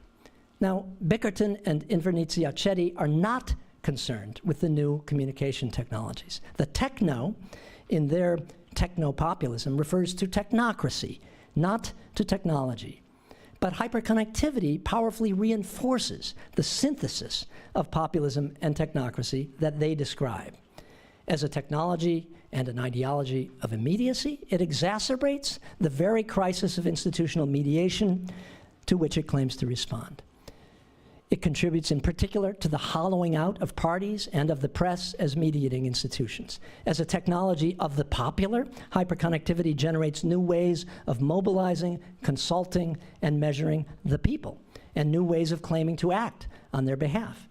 Now, Bickerton and Invernizzi-Accetti are not concerned with the new communication technologies. The techno, in their techno-populism, refers to technocracy, not to technology. But hyperconnectivity powerfully reinforces the synthesis of populism and technocracy that they describe. As a technology and an ideology of immediacy, it exacerbates the very crisis of institutional mediation to which it claims to respond. It contributes in particular to the hollowing out of parties and of the press as mediating institutions. As a technology of the popular, hyperconnectivity generates new ways of mobilizing, consulting, and measuring the people, and new ways of claiming to act on their behalf.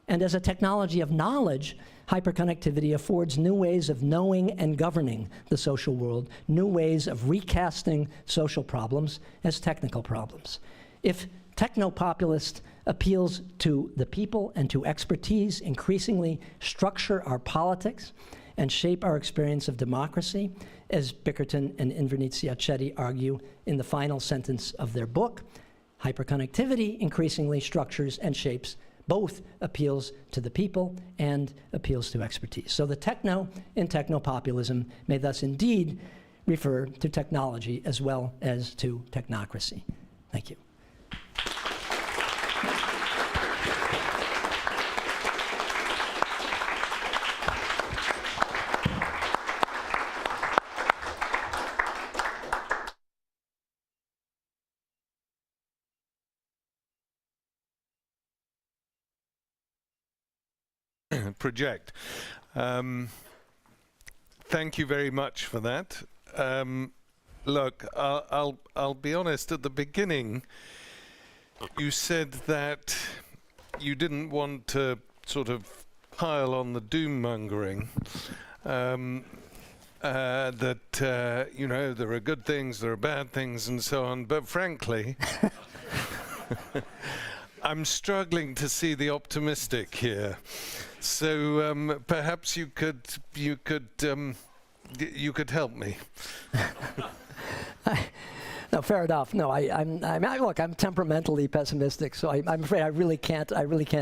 And as a technology of knowledge, hyperconnectivity affords new ways of knowing and governing the social world, new ways of recasting social problems as technical problems. If techno-populist appeals to the people and to expertise, increasingly structure our politics and shape our experience of democracy, as Bickerton and Invernizzi-Accetti argue in the final sentence of their book. Hyperconnectivity increasingly structures and shapes both appeals to the people and appeals to expertise. So the techno in technopopulism may thus indeed refer to technology as well as to technocracy. Thank you. Project. Thank you very much for that. Look, I'll be honest. At the beginning, you said that you didn't want to sort of pile on the doom mongering. That you know, there are good things, there are bad things, and so on. But frankly, I'm struggling to see the optimistic here. So perhaps you could help me. No, fair enough. No, look, I'm temperamentally pessimistic, so I'm afraid I really can't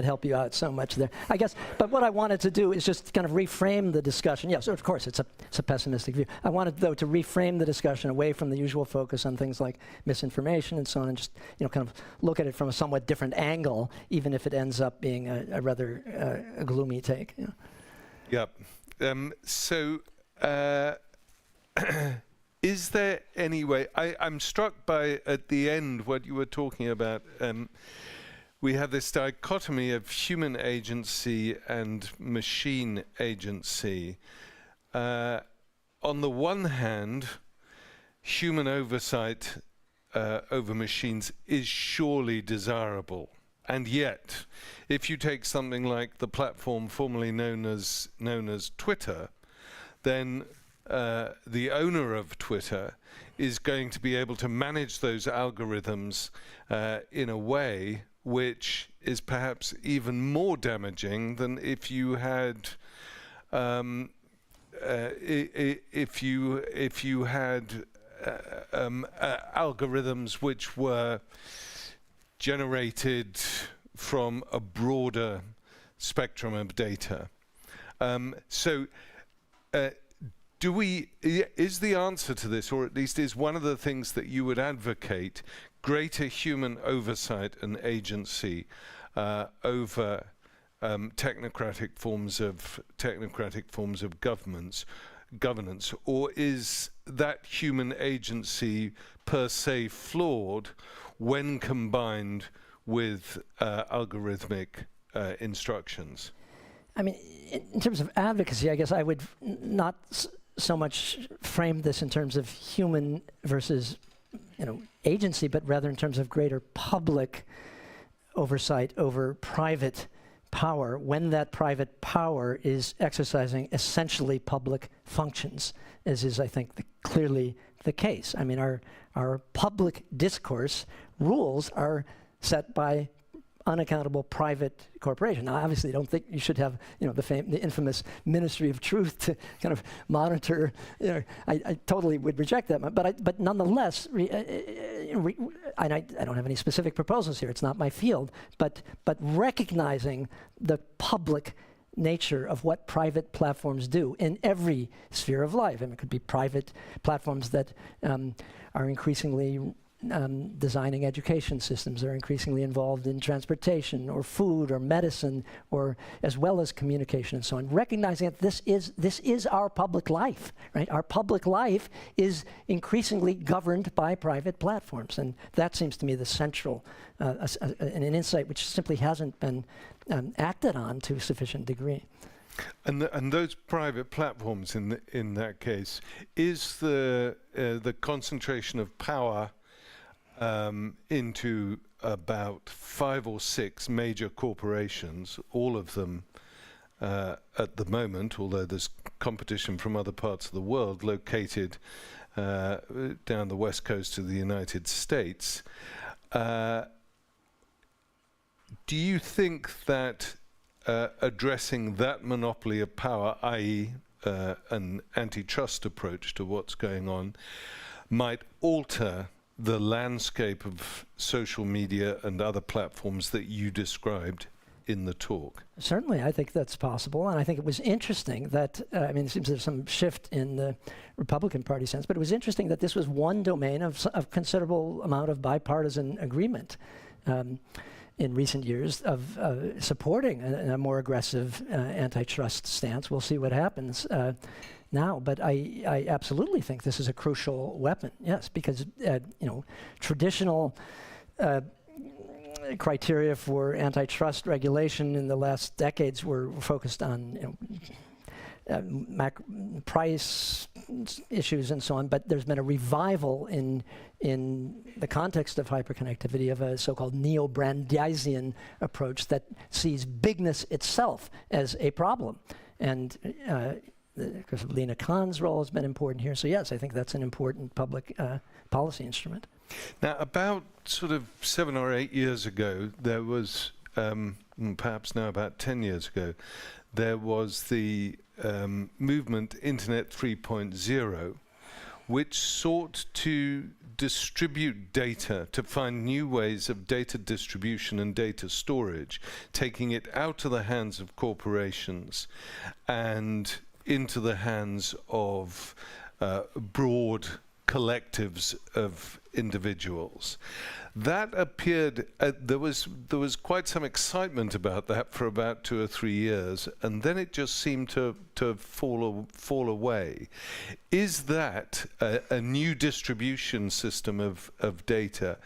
help you out so much there. I guess, but what I wanted to do is just kind of reframe the discussion. Yes, of course, it's a pessimistic view. I wanted, though, to reframe the discussion away from the usual focus on things like misinformation and so on, and just kind of look at it from a somewhat different angle, even if it ends up being a rather gloomy take. Yep. So. Is there any way, I'm struck by, at the end, what you were talking about. We have this dichotomy of human agency and machine agency. On the one hand, human oversight over machines is surely desirable. And yet, if you take something like the platform formerly known as Twitter, then the owner of Twitter is going to be able to manage those algorithms in a way which is perhaps even more damaging than if you had algorithms which were generated from a broader spectrum of data. Is the answer to this, or at least is one of the things that you would advocate, greater human oversight and agency over technocratic forms of governance, or is that human agency per se flawed when combined with algorithmic instructions? I mean, in terms of advocacy, I guess I would not so much frame this in terms of human versus, agency, but rather in terms of greater public oversight over private power, when that private power is exercising essentially public functions, as is, I think, clearly the case. I mean, our public discourse rules are set by unaccountable private corporation. Now, obviously, I don't think you should have, the infamous Ministry of Truth to kind of monitor. I totally would reject that, but nonetheless, and I don't have any specific proposals here. It's not my field, but recognizing the public nature of what private platforms do in every sphere of life. And it could be private platforms that are increasingly designing education systems, are increasingly involved in transportation or food or medicine, or as well as communication and so on. Recognizing that this is our public life, right? Our public life is increasingly governed by private platforms, and that seems to me the central, an insight which simply hasn't been acted on to a sufficient degree. And those private platforms, in that case, is the concentration of power into about 5 or 6 major corporations, all of them at the moment, although there's competition from other parts of the world, located down the west coast of the United States. do you think that addressing that monopoly of power, i.e. An antitrust approach to what's going on, might alter the landscape of social media and other platforms that you described in the talk? Certainly, I think that's possible, and I think it was interesting that, I mean, it seems there's some shift in the Republican Party sense, but it was interesting that this was one domain of considerable amount of bipartisan agreement in recent years of supporting a more aggressive antitrust stance. We'll see what happens now, but I absolutely think this is a crucial weapon, yes, because, traditional criteria for antitrust regulation in the last decades were focused on price issues and so on, but there's been a revival in the context of hyperconnectivity of a so-called neo-Brandeisian approach that sees bigness itself as a problem. And of course, Lena Khan's role has been important here. So yes, I think that's an important public policy instrument. Now, about sort of 7 or 8 years ago, there was, perhaps now about 10 years ago, there was the movement Internet 3.0, which sought to distribute data, to find new ways of data distribution and data storage, taking it out of the hands of corporations and into the hands of broad collectives of individuals. That appeared, there was quite some excitement about that for about 2 or 3 years, and then it just seemed to fall away. Is that a new distribution system of data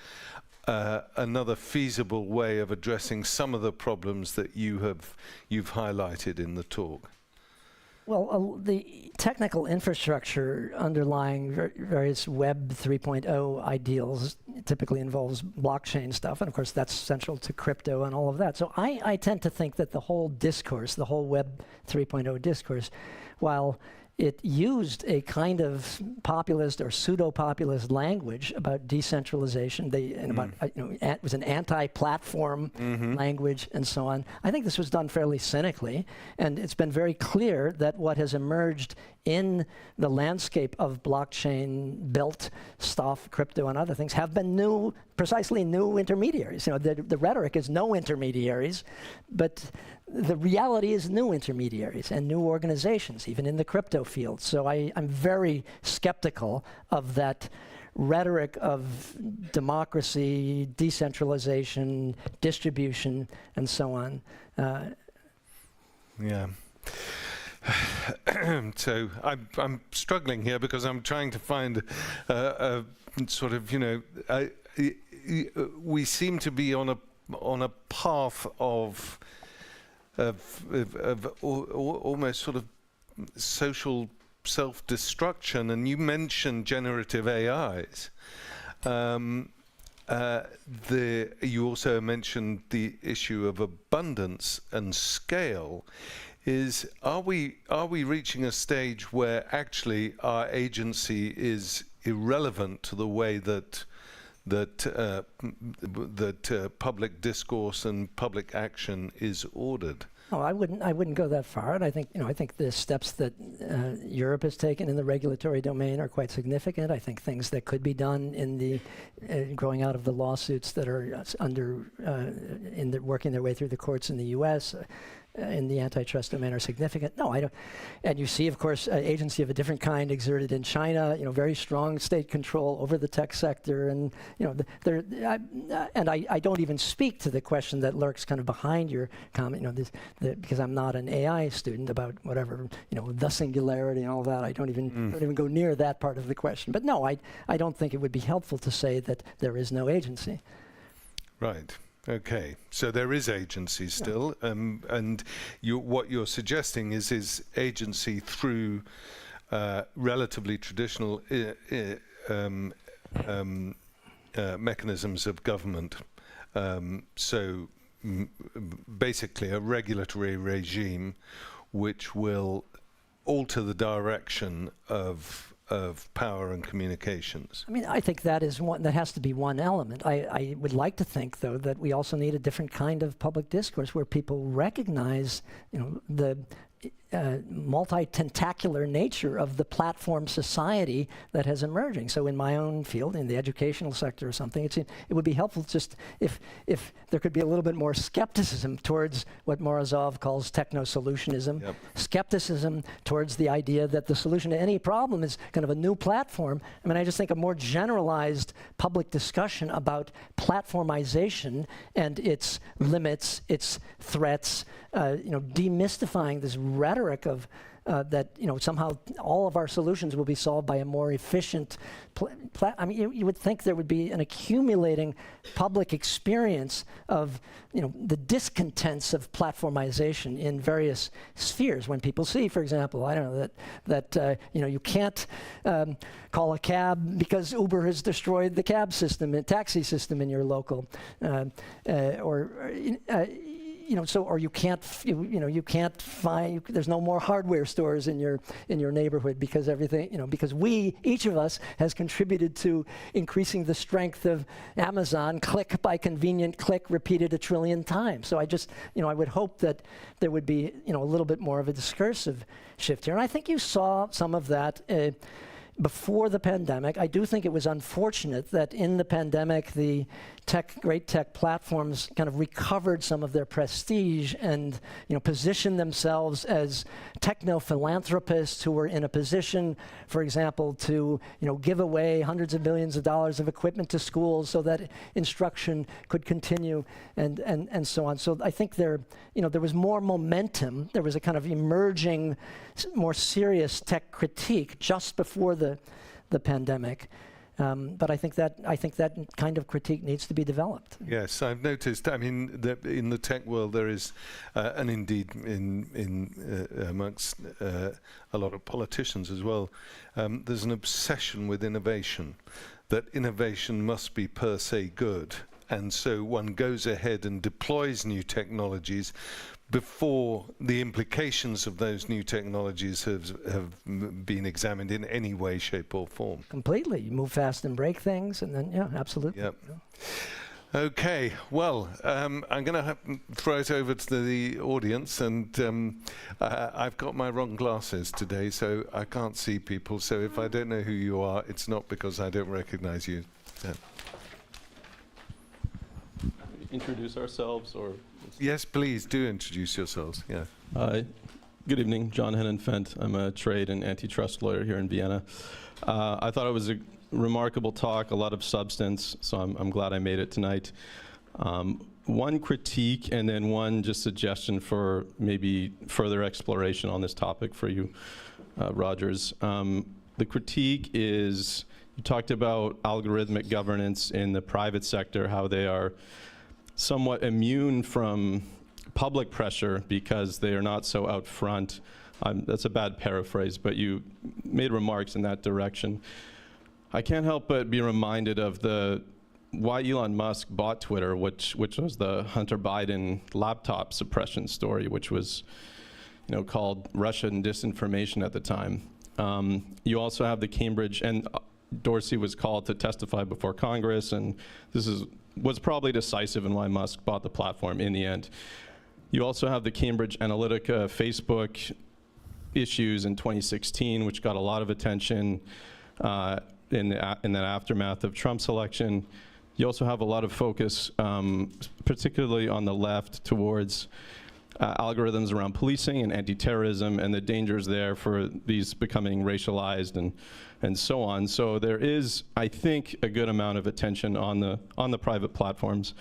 another feasible way of addressing some of the problems that you've highlighted in the talk? Well, the technical infrastructure underlying various Web 3.0 ideals typically involves blockchain stuff, and of course that's central to crypto and all of that. So I tend to think that the whole discourse, the whole Web 3.0 discourse, while it used a kind of populist or pseudo-populist language about decentralization. It was an anti-platform language and so on. I think this was done fairly cynically, and it's been very clear that what has emerged in the landscape of blockchain-built stuff, crypto and other things, have been precisely new intermediaries. The rhetoric is no intermediaries, but the reality is new intermediaries and new organizations, even in the crypto field. So I'm very skeptical of that rhetoric of democracy, decentralization, distribution, and so on. Yeah. So I'm struggling here because I'm trying to find a sort of, we seem to be on a path of almost sort of social self-destruction, and you mentioned generative AIs. You also mentioned the issue of abundance and scale. Are we reaching a stage where actually our agency is irrelevant to the way that public discourse and public action is ordered? Oh, I wouldn't go that far, and I think the steps that Europe has taken in the regulatory domain are quite significant. I think things that could be done in the growing out of the lawsuits that are working their way through the courts in the U.S. In the antitrust domain are significant. No, I don't. And you see, of course, agency of a different kind exerted in China. Very strong state control over the tech sector, and I don't even speak to the question that lurks kind of behind your comment. Because I'm not an AI student about whatever the singularity and all that. I don't even go near that part of the question. But no, I don't think it would be helpful to say that there is no agency. Right. Okay, so there is agency still, and what you're suggesting is agency through relatively traditional mechanisms of government. So basically a regulatory regime which will alter the direction of of power and communications? I mean, I think that is one, that has to be one element. I would like to think, though, that we also need a different kind of public discourse where people recognize, the multi-tentacular nature of the platform society that has emerging. So in my own field, in the educational sector or something, it would be helpful just if there could be a little bit more skepticism towards what Morozov calls techno-solutionism, skepticism towards the idea that the solution to any problem is kind of a new platform. I mean, I just think a more generalized public discussion about platformization and its limits, its threats, demystifying this rhetoric of that somehow all of our solutions will be solved by a more efficient. I mean, you would think there would be an accumulating public experience of the discontents of platformization in various spheres. When people see, for example, I don't know that you can't call a cab because Uber has destroyed the cab system and taxi system in your local, or you can't, you can't find. There's no more hardware stores in your neighborhood because everything, because each of us has contributed to increasing the strength of Amazon, click by convenient click, repeated 1 trillion times. So I just, I would hope that there would be, a little bit more of a discursive shift here, and I think you saw some of that. Before the pandemic. I do think it was unfortunate that in the pandemic, the great tech platforms kind of recovered some of their prestige and positioned themselves as techno-philanthropists who were in a position, for example, to give away hundreds of millions of dollars of equipment to schools so that instruction could continue and so on. So I think there was more momentum. There was a kind of emerging, more serious tech critique just before the pandemic. But I think that kind of critique needs to be developed. Yes, I've noticed. I mean, that in the tech world there is, and indeed amongst a lot of politicians as well, there's an obsession with innovation, that innovation must be per se good. And so one goes ahead and deploys new technologies before the implications of those new technologies have been examined in any way, shape or form. Completely. You move fast and break things, and then, absolutely. Yep. Okay, well, I'm going to throw it over to the audience, and I've got my wrong glasses today, so I can't see people. So if I don't know who you are, it's not because I don't recognize you. Introduce ourselves, or? Yes, please do introduce yourselves. Yeah. Good evening, John Hennon-Fent. I'm a trade and antitrust lawyer here in Vienna. I thought it was a remarkable talk, a lot of substance, so I'm glad I made it tonight. One critique and then one just suggestion for maybe further exploration on this topic for you, Rogers. The critique is, you talked about algorithmic governance in the private sector, how they are somewhat immune from public pressure because they are not so out front. That's a bad paraphrase, but you made remarks in that direction. I can't help but be reminded of why Elon Musk bought Twitter, which was the Hunter Biden laptop suppression story, which was called Russian disinformation at the time. You also have the Cambridge, and Dorsey was called to testify before Congress, and this was probably decisive in why Musk bought the platform in the end. You also have the Cambridge Analytica Facebook issues in 2016, which got a lot of attention in that aftermath of Trump's election. You also have a lot of focus, particularly on the left, towards algorithms around policing and anti-terrorism and the dangers there for these becoming racialized and so on. So there is, I think, a good amount of attention on the private platforms.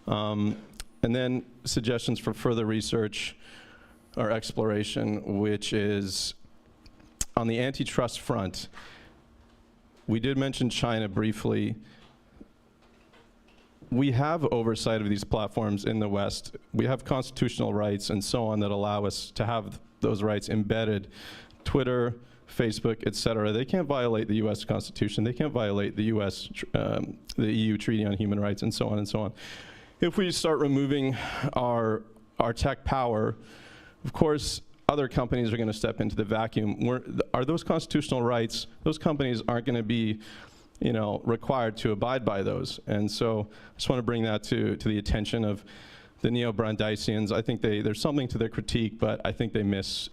And then suggestions for further research or exploration, which is on the antitrust front. We did mention China briefly. We have oversight of these platforms in the West. We have constitutional rights and so on that allow us to have those rights embedded. Twitter, Facebook, et cetera, they can't violate the US Constitution. They can't violate the the EU Treaty on Human Rights and so on and so on. If we start removing our tech power, of course, other companies are going to step into the vacuum. Are those constitutional rights? Those companies aren't going to be, required to abide by those. And so I just want to bring that to the attention of the neo-Brandeisians. I think there's something to their critique, but I think they miss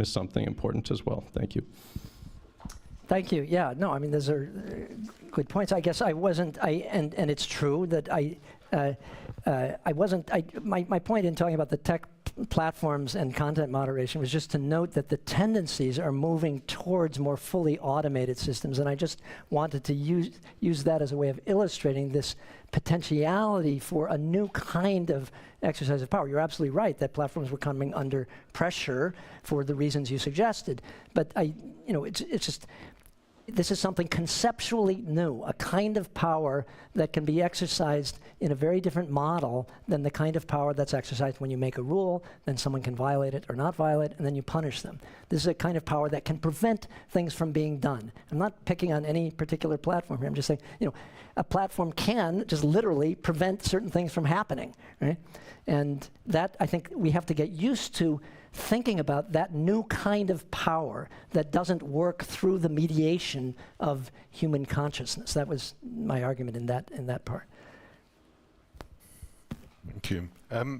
something important as well. Thank you. Thank you. Yeah, no, I mean, those are good points. I guess I wasn't, and it's true that my point in talking about the tech platforms and content moderation was just to note that the tendencies are moving towards more fully automated systems, and I just wanted to use that as a way of illustrating this potentiality for a new kind of exercise of power. You're absolutely right that platforms were coming under pressure for the reasons you suggested, but it's just, this is something conceptually new, a kind of power that can be exercised in a very different model than the kind of power that's exercised when you make a rule, then someone can violate it or not violate, and then you punish them. This is a kind of power that can prevent things from being done. I'm not picking on any particular platform here. I'm just saying, a platform can just literally prevent certain things from happening, right? And that, I think, we have to get used to thinking about that new kind of power that doesn't work through the mediation of human consciousness. That was my argument in that part. Thank you. I have an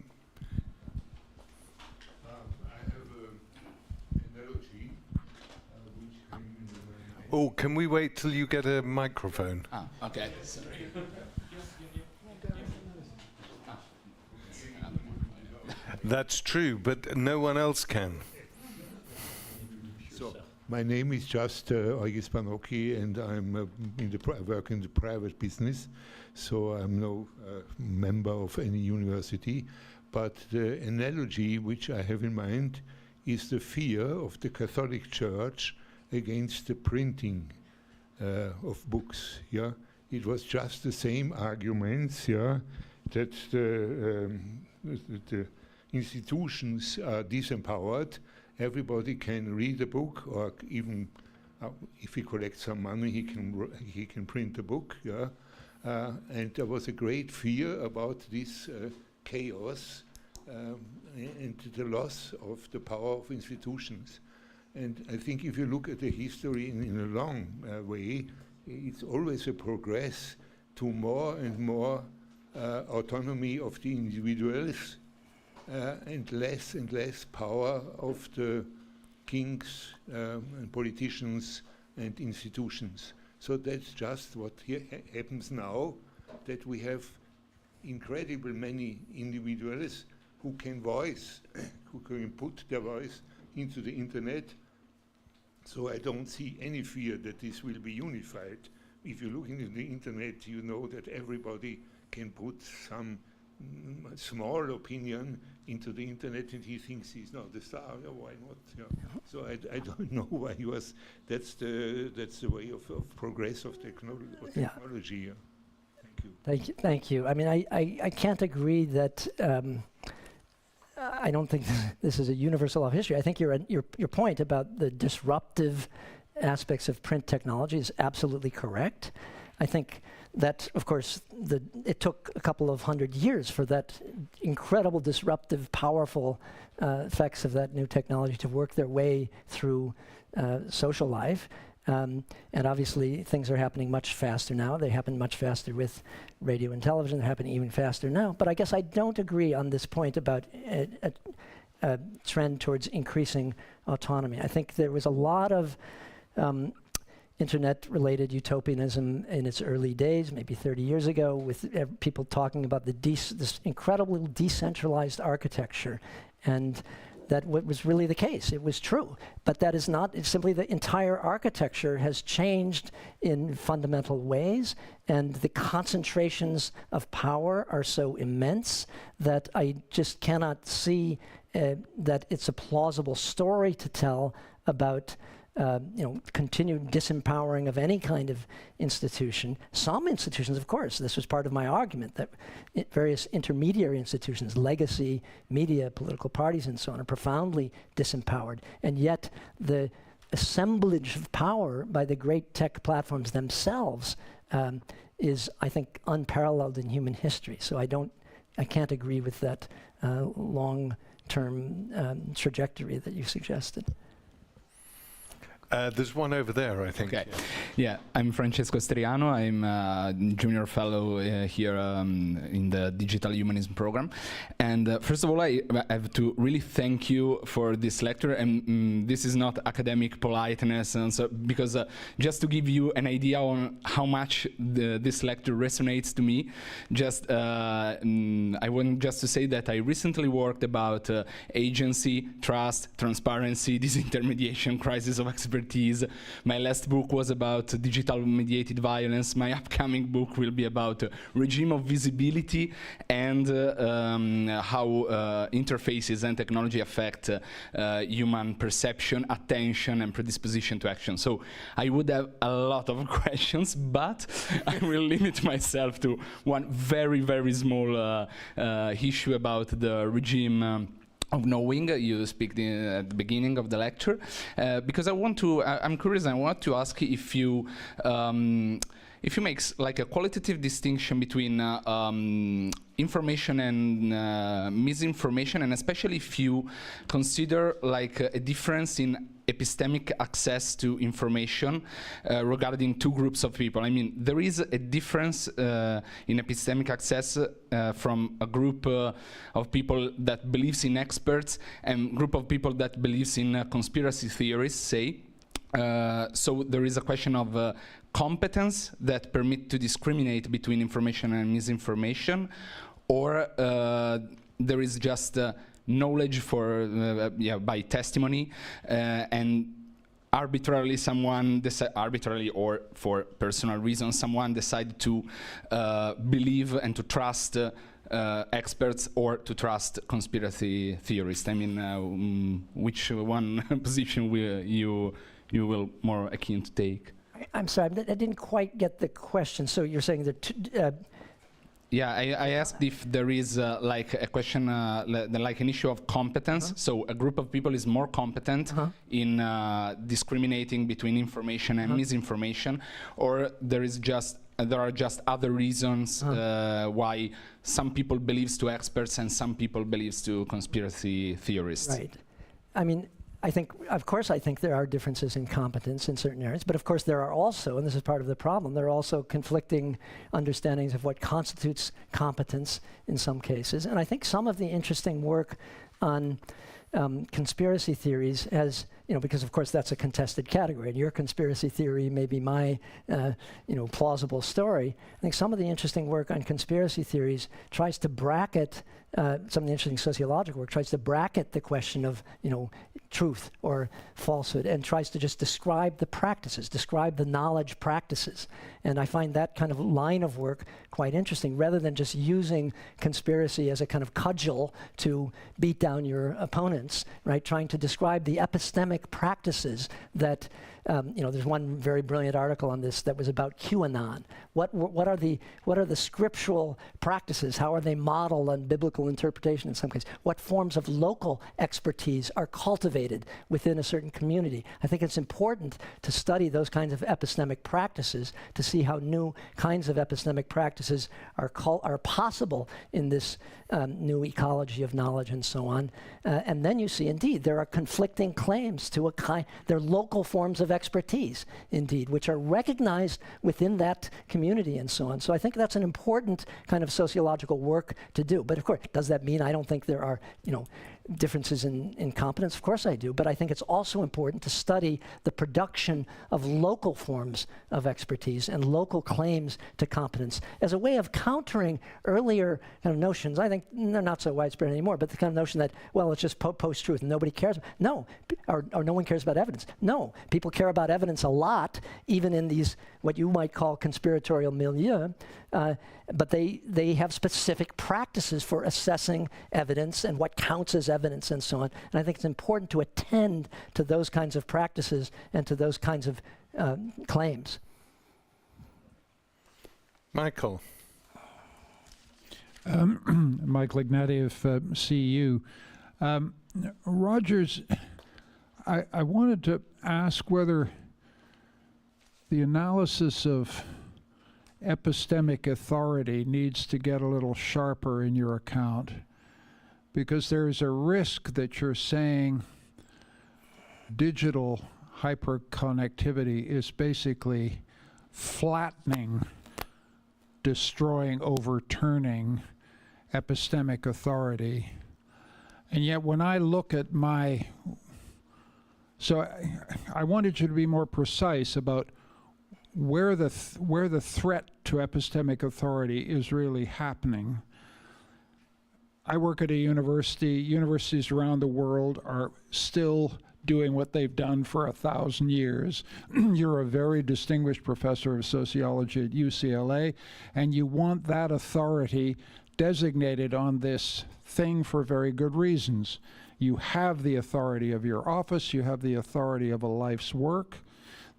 analogy which can we wait till you get a microphone? Okay. Sorry. That's true, but no one else can. So, my name is just Eugen Spanocki, and I'm I work in the private business, so I'm no member of any university. But the analogy which I have in mind is the fear of the Catholic Church against the printing of books. Yeah, it was just the same arguments. Yeah, that the institutions are disempowered. Everybody can read a book, or even if he collects some money, he can print a book. Yeah, and there was a great fear about this chaos and the loss of the power of institutions. And I think if you look at the history in a long way, it's always a progress to more and more autonomy of the individuals. And less power of the kings and politicians and institutions. So that's just what happens now, that we have incredible many individuals who can put their voice into the internet. So I don't see any fear that this will be unified. If you look into the internet, you know that everybody can put some small opinion into the internet, and he thinks he's not the star. Why not? Yeah. So I don't know why he was. That's the way of progress of technology. Yeah. Thank you. Thank you. I mean, I can't agree that. I don't think this is a universal law of history. I think your point about the disruptive aspects of print technology is absolutely correct. I think that, of course, it took a couple of 100 years for that incredible, disruptive, powerful effects of that new technology to work their way through social life. And obviously, things are happening much faster now. They happen much faster with radio and television. They're happening even faster now. But I guess I don't agree on this point about a trend towards increasing autonomy. I think there was a lot of internet-related utopianism in its early days, maybe 30 years ago, with people talking about this incredibly decentralized architecture, and that was really the case. It was true, but that is not. It's simply the entire architecture has changed in fundamental ways, and the concentrations of power are so immense that I just cannot see that it's a plausible story to tell about continued disempowering of any kind of institution. Some institutions, of course, this was part of my argument, that various intermediary institutions, legacy, media, political parties, and so on, are profoundly disempowered. And yet the assemblage of power by the great tech platforms themselves is, I think, unparalleled in human history. So I can't agree with that long long-term trajectory that you suggested. There's one over there, I think. Okay. Yeah, I'm Francesco Striano. I'm a junior fellow here in the Digital Humanism program. And first of all, I have to really thank you for this lecture. And this is not academic politeness, and so, because just to give you an idea on how much this lecture resonates to me, just I want just to say that I recently worked about agency, trust, transparency, disintermediation, crisis of expertise. My last book was about digital mediated violence. My upcoming book will be about regime of visibility and how interfaces and technology affect human perception, attention, and predisposition to action. So I would have a lot of questions, but I will limit myself to one very, very small issue about the regime of knowing. You speak at the beginning of the lecture, because I'm curious. I want to ask if you make like a qualitative distinction between information and misinformation, and especially if you consider like a difference in epistemic access to information regarding two groups of people. I mean, there is a difference in epistemic access from a group of people that believes in experts and group of people that believes in conspiracy theories, say. So there is a question of competence that permit to discriminate between information and misinformation, or there is just knowledge for by testimony, and arbitrarily someone arbitrarily or for personal reasons someone decide to believe and to trust experts or to trust conspiracy theorists. I mean, which one position you will more akin to take? I'm sorry, I didn't quite get the question. So you're saying that yeah, I asked if there is like a question, like an issue of competence. So a group of people is more competent in discriminating between information and misinformation, or there are just other reasons why some people believes to experts and some people believes to conspiracy theorists. Right. I mean, of course, I think there are differences in competence in certain areas, but of course there are also, and this is part of the problem, there are also conflicting understandings of what constitutes competence in some cases. And I think some of the interesting work on conspiracy theories has, because of course that's a contested category, and your conspiracy theory may be my, plausible story. I think some of the interesting work on conspiracy theories tries to bracket, some of the interesting sociological work tries to bracket the question of, truth or falsehood, and tries to just describe the practices, describe the knowledge practices. And I find that kind of line of work quite interesting, rather than just using conspiracy as a kind of cudgel to beat down your opponents, right? Trying to describe the epistemic practices that, there's one very brilliant article on this that was about QAnon. What are the scriptural practices? How are they modeled on biblical interpretation in some cases? What forms of local expertise are cultivated within a certain community? I think it's important to study those kinds of epistemic practices to see how new kinds of epistemic practices are possible in this new ecology of knowledge and so on. And then you see, indeed, there are conflicting claims to there are local forms of expertise, indeed, which are recognized within that community and so on. So I think that's an important kind of sociological work to do. But of course, does that mean I don't think there are, differences in competence? Of course I do, but I think it's also important to study the production of local forms of expertise and local claims to competence as a way of countering earlier kind of notions. I think they're not so widespread anymore, but the kind of notion that, well, it's just post-truth and nobody cares. No, or no one cares about evidence. No, people care about evidence a lot, even in these, what you might call conspiratorial milieu, but they have specific practices for assessing evidence and what counts as evidence and so on. And I think it's important to attend to those kinds of practices and to those kinds of claims. Michael. Mike Lignetti of CEU. Rogers, I wanted to ask whether the analysis of epistemic authority needs to get a little sharper in your account, because there's a risk that you're saying digital hyperconnectivity is basically flattening, destroying, overturning epistemic authority. And yet when I look at my, so I wanted you to be more precise about where the threat to epistemic authority is really happening. I work at a university. Universities around the world are still doing what they've done for 1,000 years. You're a very distinguished professor of sociology at UCLA, and you want that authority designated on this thing for very good reasons. You have the authority of your office, you have the authority of a life's work.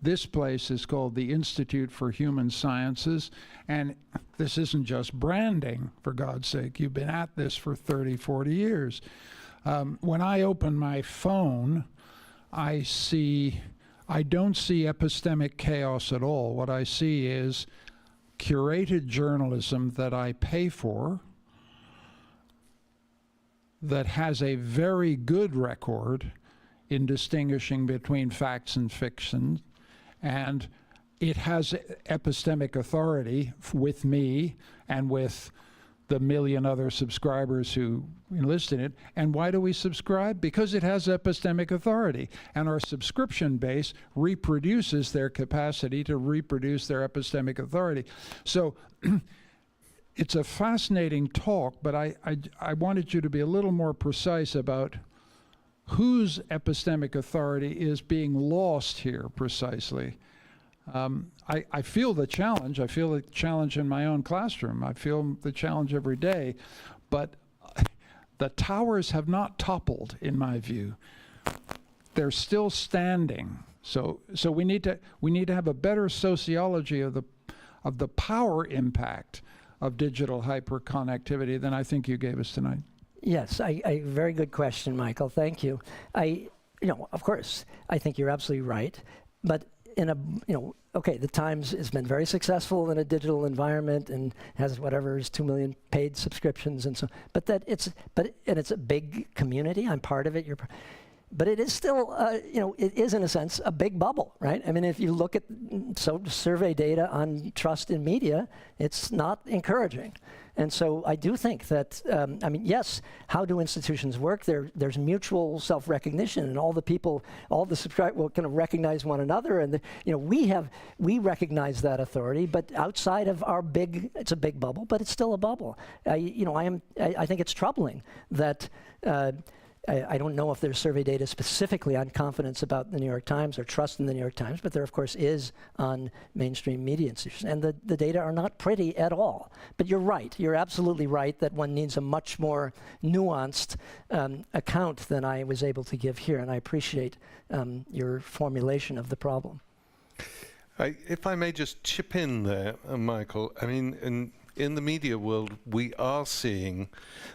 This place is called the Institute for Human Sciences, and this isn't just branding, for God's sake. You've been at this for 30, 40 years. When I open my phone, I don't see epistemic chaos at all. What I see is curated journalism that I pay for, that has a very good record in distinguishing between facts and fiction, and it has epistemic authority with me and with the million other subscribers who enlist in it. And why do we subscribe? Because it has epistemic authority, and our subscription base reproduces their capacity to reproduce their epistemic authority. So it's a fascinating talk, but I wanted you to be a little more precise about whose epistemic authority is being lost here precisely. I feel the challenge. I feel the challenge in my own classroom. I feel the challenge every day, but the towers have not toppled, in my view. They're still standing. So we need to have a better sociology of the power impact of digital hyperconnectivity than I think you gave us tonight. Yes, a very good question, Michael. Thank you. Of course, I think you're absolutely right. But the Times has been very successful in a digital environment and has whatever is 2 million paid subscriptions and so. But it's a big community. I'm part of it. But it is still, it is in a sense a big bubble, right? I mean, if you look at survey data on trust in media, it's not encouraging. And so I do think that, yes, how do institutions work? There's mutual self-recognition, and all the subscribers will kind of recognize one another, and we recognize that authority. But outside of our it's a big bubble, but it's still a bubble. I think it's troubling that. I don't know if there's survey data specifically on confidence about the New York Times or trust in the New York Times, but there, of course, is on mainstream media institutions. And the data are not pretty at all. But you're right. You're absolutely right that one needs a much more nuanced account than I was able to give here. And I appreciate your formulation of the problem. If I may just chip in there, Michael, I mean, in the media world, we are seeing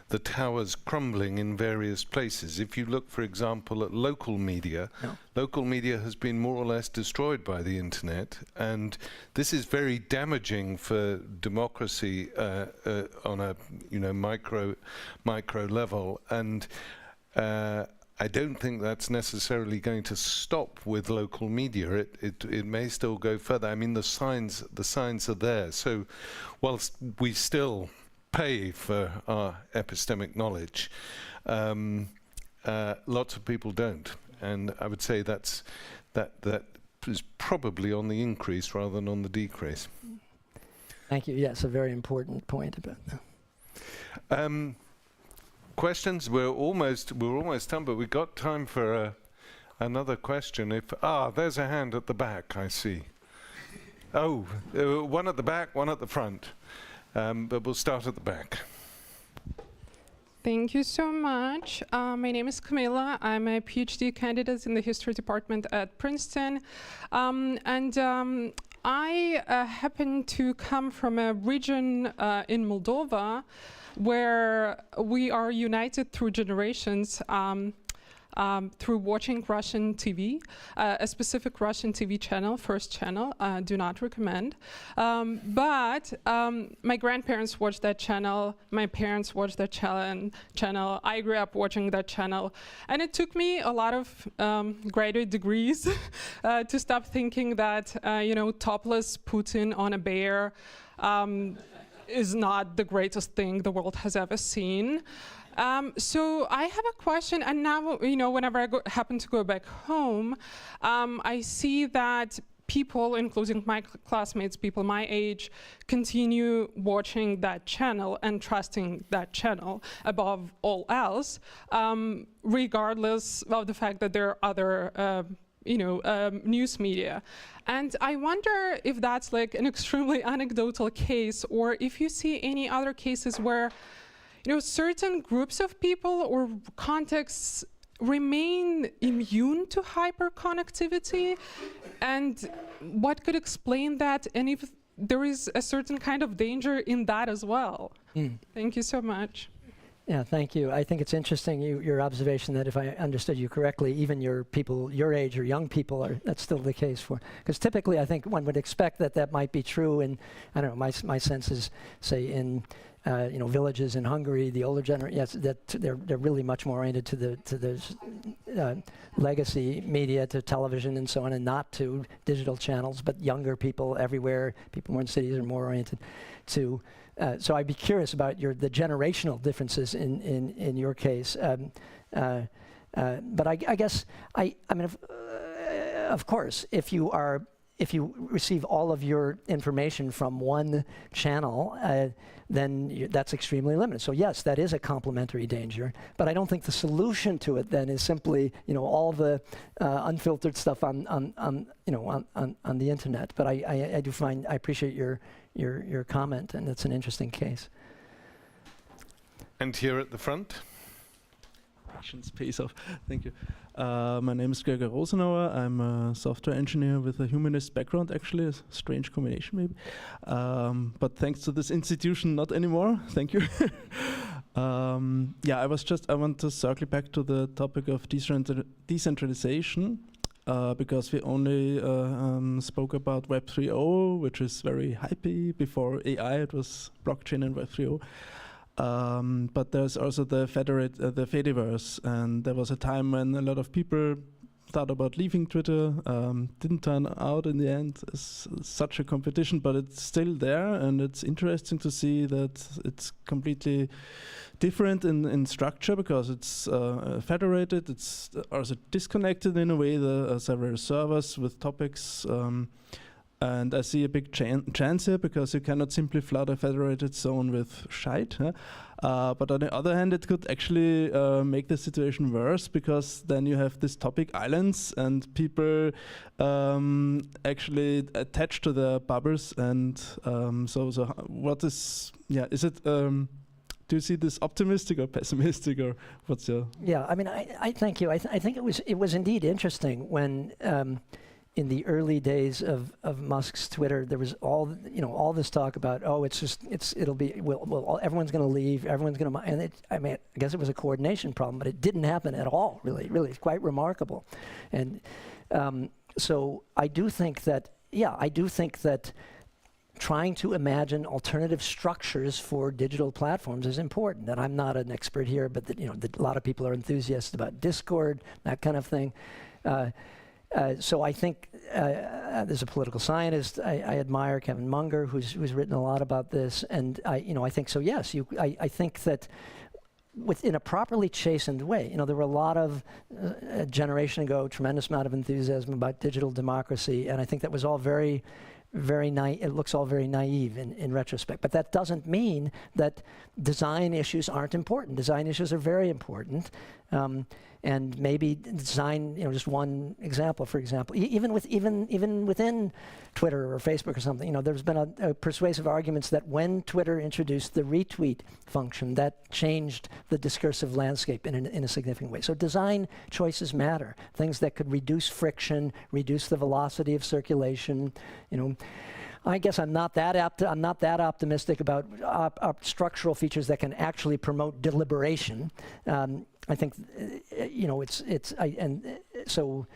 the towers crumbling in various places. If you look, for example, at local media, local media has been more or less destroyed by the internet, and this is very damaging for democracy on a micro level. And I don't think that's necessarily going to stop with local media. It may still go further. I mean, the signs are there. So whilst we still pay for our epistemic knowledge, lots of people don't. And I would say that is probably on the increase rather than on the decrease. Thank you. Yes, a very important point about that. Questions? We're almost done, but we've got time for another question. There's a hand at the back, I see. Oh, one at the back, one at the front. But we'll start at the back. Thank you so much. My name is Camila. I'm a PhD candidate in the history department at Princeton. I happen to come from a region in Moldova where we are united through generations through watching Russian TV, a specific Russian TV channel, First Channel, do not recommend. But my grandparents watched that channel, my parents watched that channel, I grew up watching that channel, and it took me a lot of graduate degrees to stop thinking that, you know, topless Putin on a bear is not the greatest thing the world has ever seen. So I have a question, and now, you know, whenever I happen to go back home, I see that people, including my classmates, people my age, continue watching that channel and trusting that channel above all else, regardless of the fact that there are other news media. And I wonder if that's like an extremely anecdotal case, or if you see any other cases where, you know, certain groups of people or contexts remain immune to hyperconnectivity, and what could explain that, and if there is a certain kind of danger in that as well. Thank you so much. Yeah, thank you. I think it's interesting, your observation that if I understood you correctly, even your people your age or young people, that's still the case for, because typically I think one would expect that that might be true in, I don't know, my sense is, say, in villages in Hungary, the older generation, yes, that they're really much more oriented to the legacy media, to television and so on, and not to digital channels. But younger people everywhere, people more in cities, are more oriented to. So I'd be curious about the generational differences in your case. But I guess I mean, of course, if you receive all of your information from one channel, then that's extremely limited. So yes, that is a complementary danger. But I don't think the solution to it then is simply, you know, all the unfiltered stuff on the internet. But I appreciate your comment, and it's an interesting case. And here at the front. Pays off. Thank you. My name is Gregor Rosenauer. I'm a software engineer with a humanist background, actually, a strange combination maybe. But thanks to this institution, not anymore. Thank you. I want to circle back to the topic of decentralization, because we only spoke about Web 3.0, which is very hypey. Before AI, it was blockchain and Web 3.0. But there's also the Fediverse, and there was a time when a lot of people thought about leaving Twitter. Didn't turn out in the end as such a competition, but it's still there, and it's interesting to see that it's completely different in structure, because it's federated. It's also disconnected in a way. There are several servers with topics. And I see a big chance here, because you cannot simply flood a federated zone with shite. But on the other hand, it could actually make the situation worse, because then you have these topic islands, and people actually attach to their bubbles. And what is, is it, do you see this optimistic or pessimistic, or what's your? Yeah, I mean, I thank you. I think it was indeed interesting when, in the early days of Musk's Twitter, there was all this talk about, everyone's going to leave, everyone's going to, and I guess it was a coordination problem, but it didn't happen at all. Really, it's quite remarkable. And so I do think that trying to imagine alternative structures for digital platforms is important. And I'm not an expert here, but a lot of people are enthusiasts about Discord, that kind of thing. So I think there's a political scientist I admire, Kevin Munger, who's written a lot about this, and I think so. Yes, I think that within a properly chastened way, there were a lot of a generation ago, tremendous amount of enthusiasm about digital democracy, and I think that was all very naive. It looks all very naive in retrospect, but that doesn't mean that design issues aren't important. Design issues are very important. And maybe design, just one example, for example, even within Twitter or Facebook or something, there's been a persuasive arguments that when Twitter introduced the retweet function, that changed the discursive landscape in a significant way. So design choices matter. Things that could reduce friction, reduce the velocity of circulation, I guess I'm not that optimistic about structural features that can actually promote deliberation. I think, so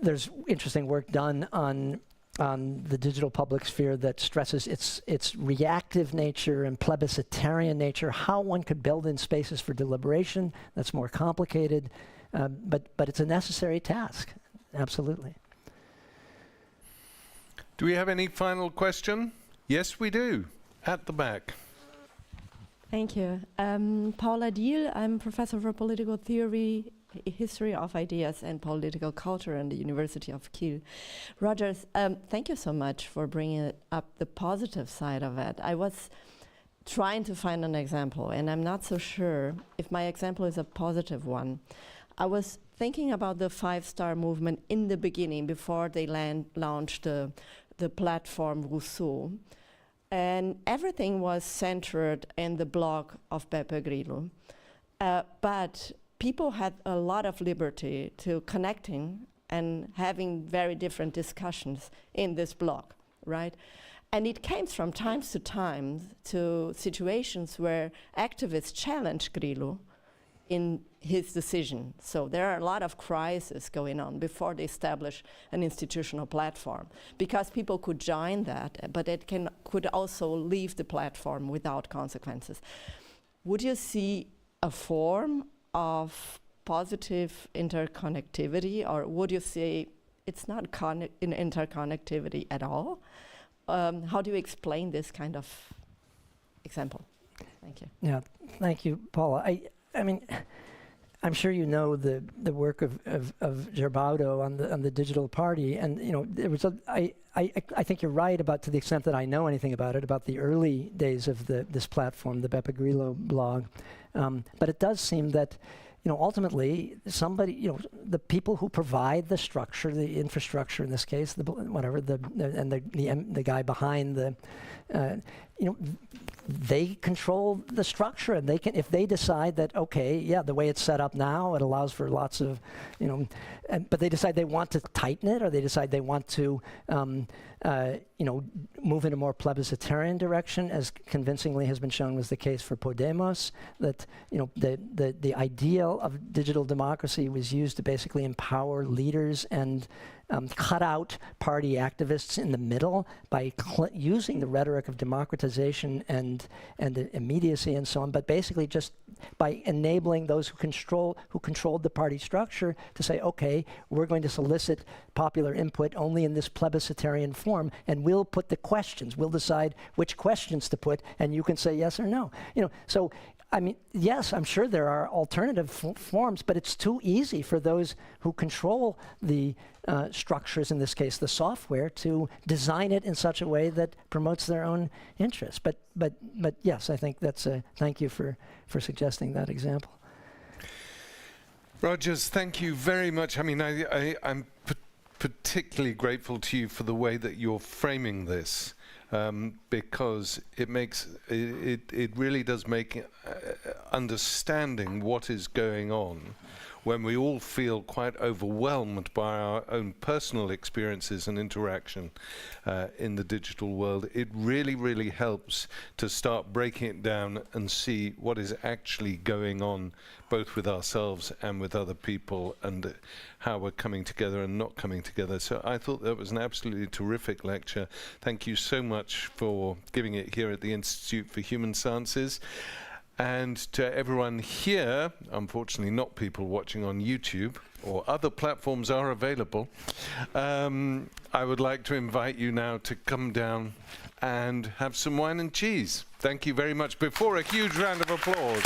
there's interesting work done on the digital public sphere that stresses its reactive nature and plebiscitarian nature, how one could build in spaces for deliberation. That's more complicated, but it's a necessary task, absolutely. Do we have any final question? Yes, we do, at the back. Thank you. Paula Diehl, I'm professor for political theory, history of ideas and political culture in the University of Kiel. Rogers, thank you so much for bringing up the positive side of it. I was trying to find an example, and I'm not so sure if my example is a positive one. I was thinking about the 5-star movement in the beginning, before they launched the platform Rousseau. And everything was centered in the blog of Beppe Grillo. But people had a lot of liberty to connecting and having very different discussions in this blog, right? And it came from time to time to situations where activists challenged Grillo in his decision. So there are a lot of crises going on before they establish an institutional platform, because people could join that, but it could also leave the platform without consequences. Would you see a form of positive interconnectivity, or would you say it's not in interconnectivity at all? How do you explain this kind of example? Thank you. Yeah, thank you, Paula. I mean, I'm sure you know the work of Gerbaudo on the digital party, and there was I think you're right about, to the extent that I know anything about it, about the early days of this platform, the Beppe Grillo blog. But it does seem that ultimately somebody, the people who provide the structure, the infrastructure in this case, the guy behind the, they control the structure, and they can, if they decide that, okay, yeah, the way it's set up now, it allows for lots of, but they decide they want to tighten it, or they decide they want to, move in a more plebiscitarian direction, as convincingly has been shown was the case for Podemos, that the ideal of digital democracy was used to basically empower leaders and cut out party activists in the middle by using the rhetoric of democratization and immediacy and so on, but basically just by enabling those who controlled the party structure to say, okay, we're going to solicit popular input only in this plebiscitarian form, and we'll put the questions, we'll decide which questions to put, and you can say yes or no. So I mean, yes, I'm sure there are alternative forms, but it's too easy for those who control the structures, in this case the software, to design it in such a way that promotes their own interests. But yes, I think that's thank you for suggesting that example. Rogers, thank you very much. I mean, I'm particularly grateful to you for the way that you're framing this. Because it really does make understanding what is going on, when we all feel quite overwhelmed by our own personal experiences and interaction in the digital world. It really, really helps to start breaking it down and see what is actually going on, both with ourselves and with other people, and how we're coming together and not coming together. So I thought that was an absolutely terrific lecture. Thank you so much for giving it here at the Institute for Human Sciences. And to everyone here, unfortunately not people watching on YouTube, or other platforms are available, I would like to invite you now to come down and have some wine and cheese. Thank you very much. Before a huge round of applause.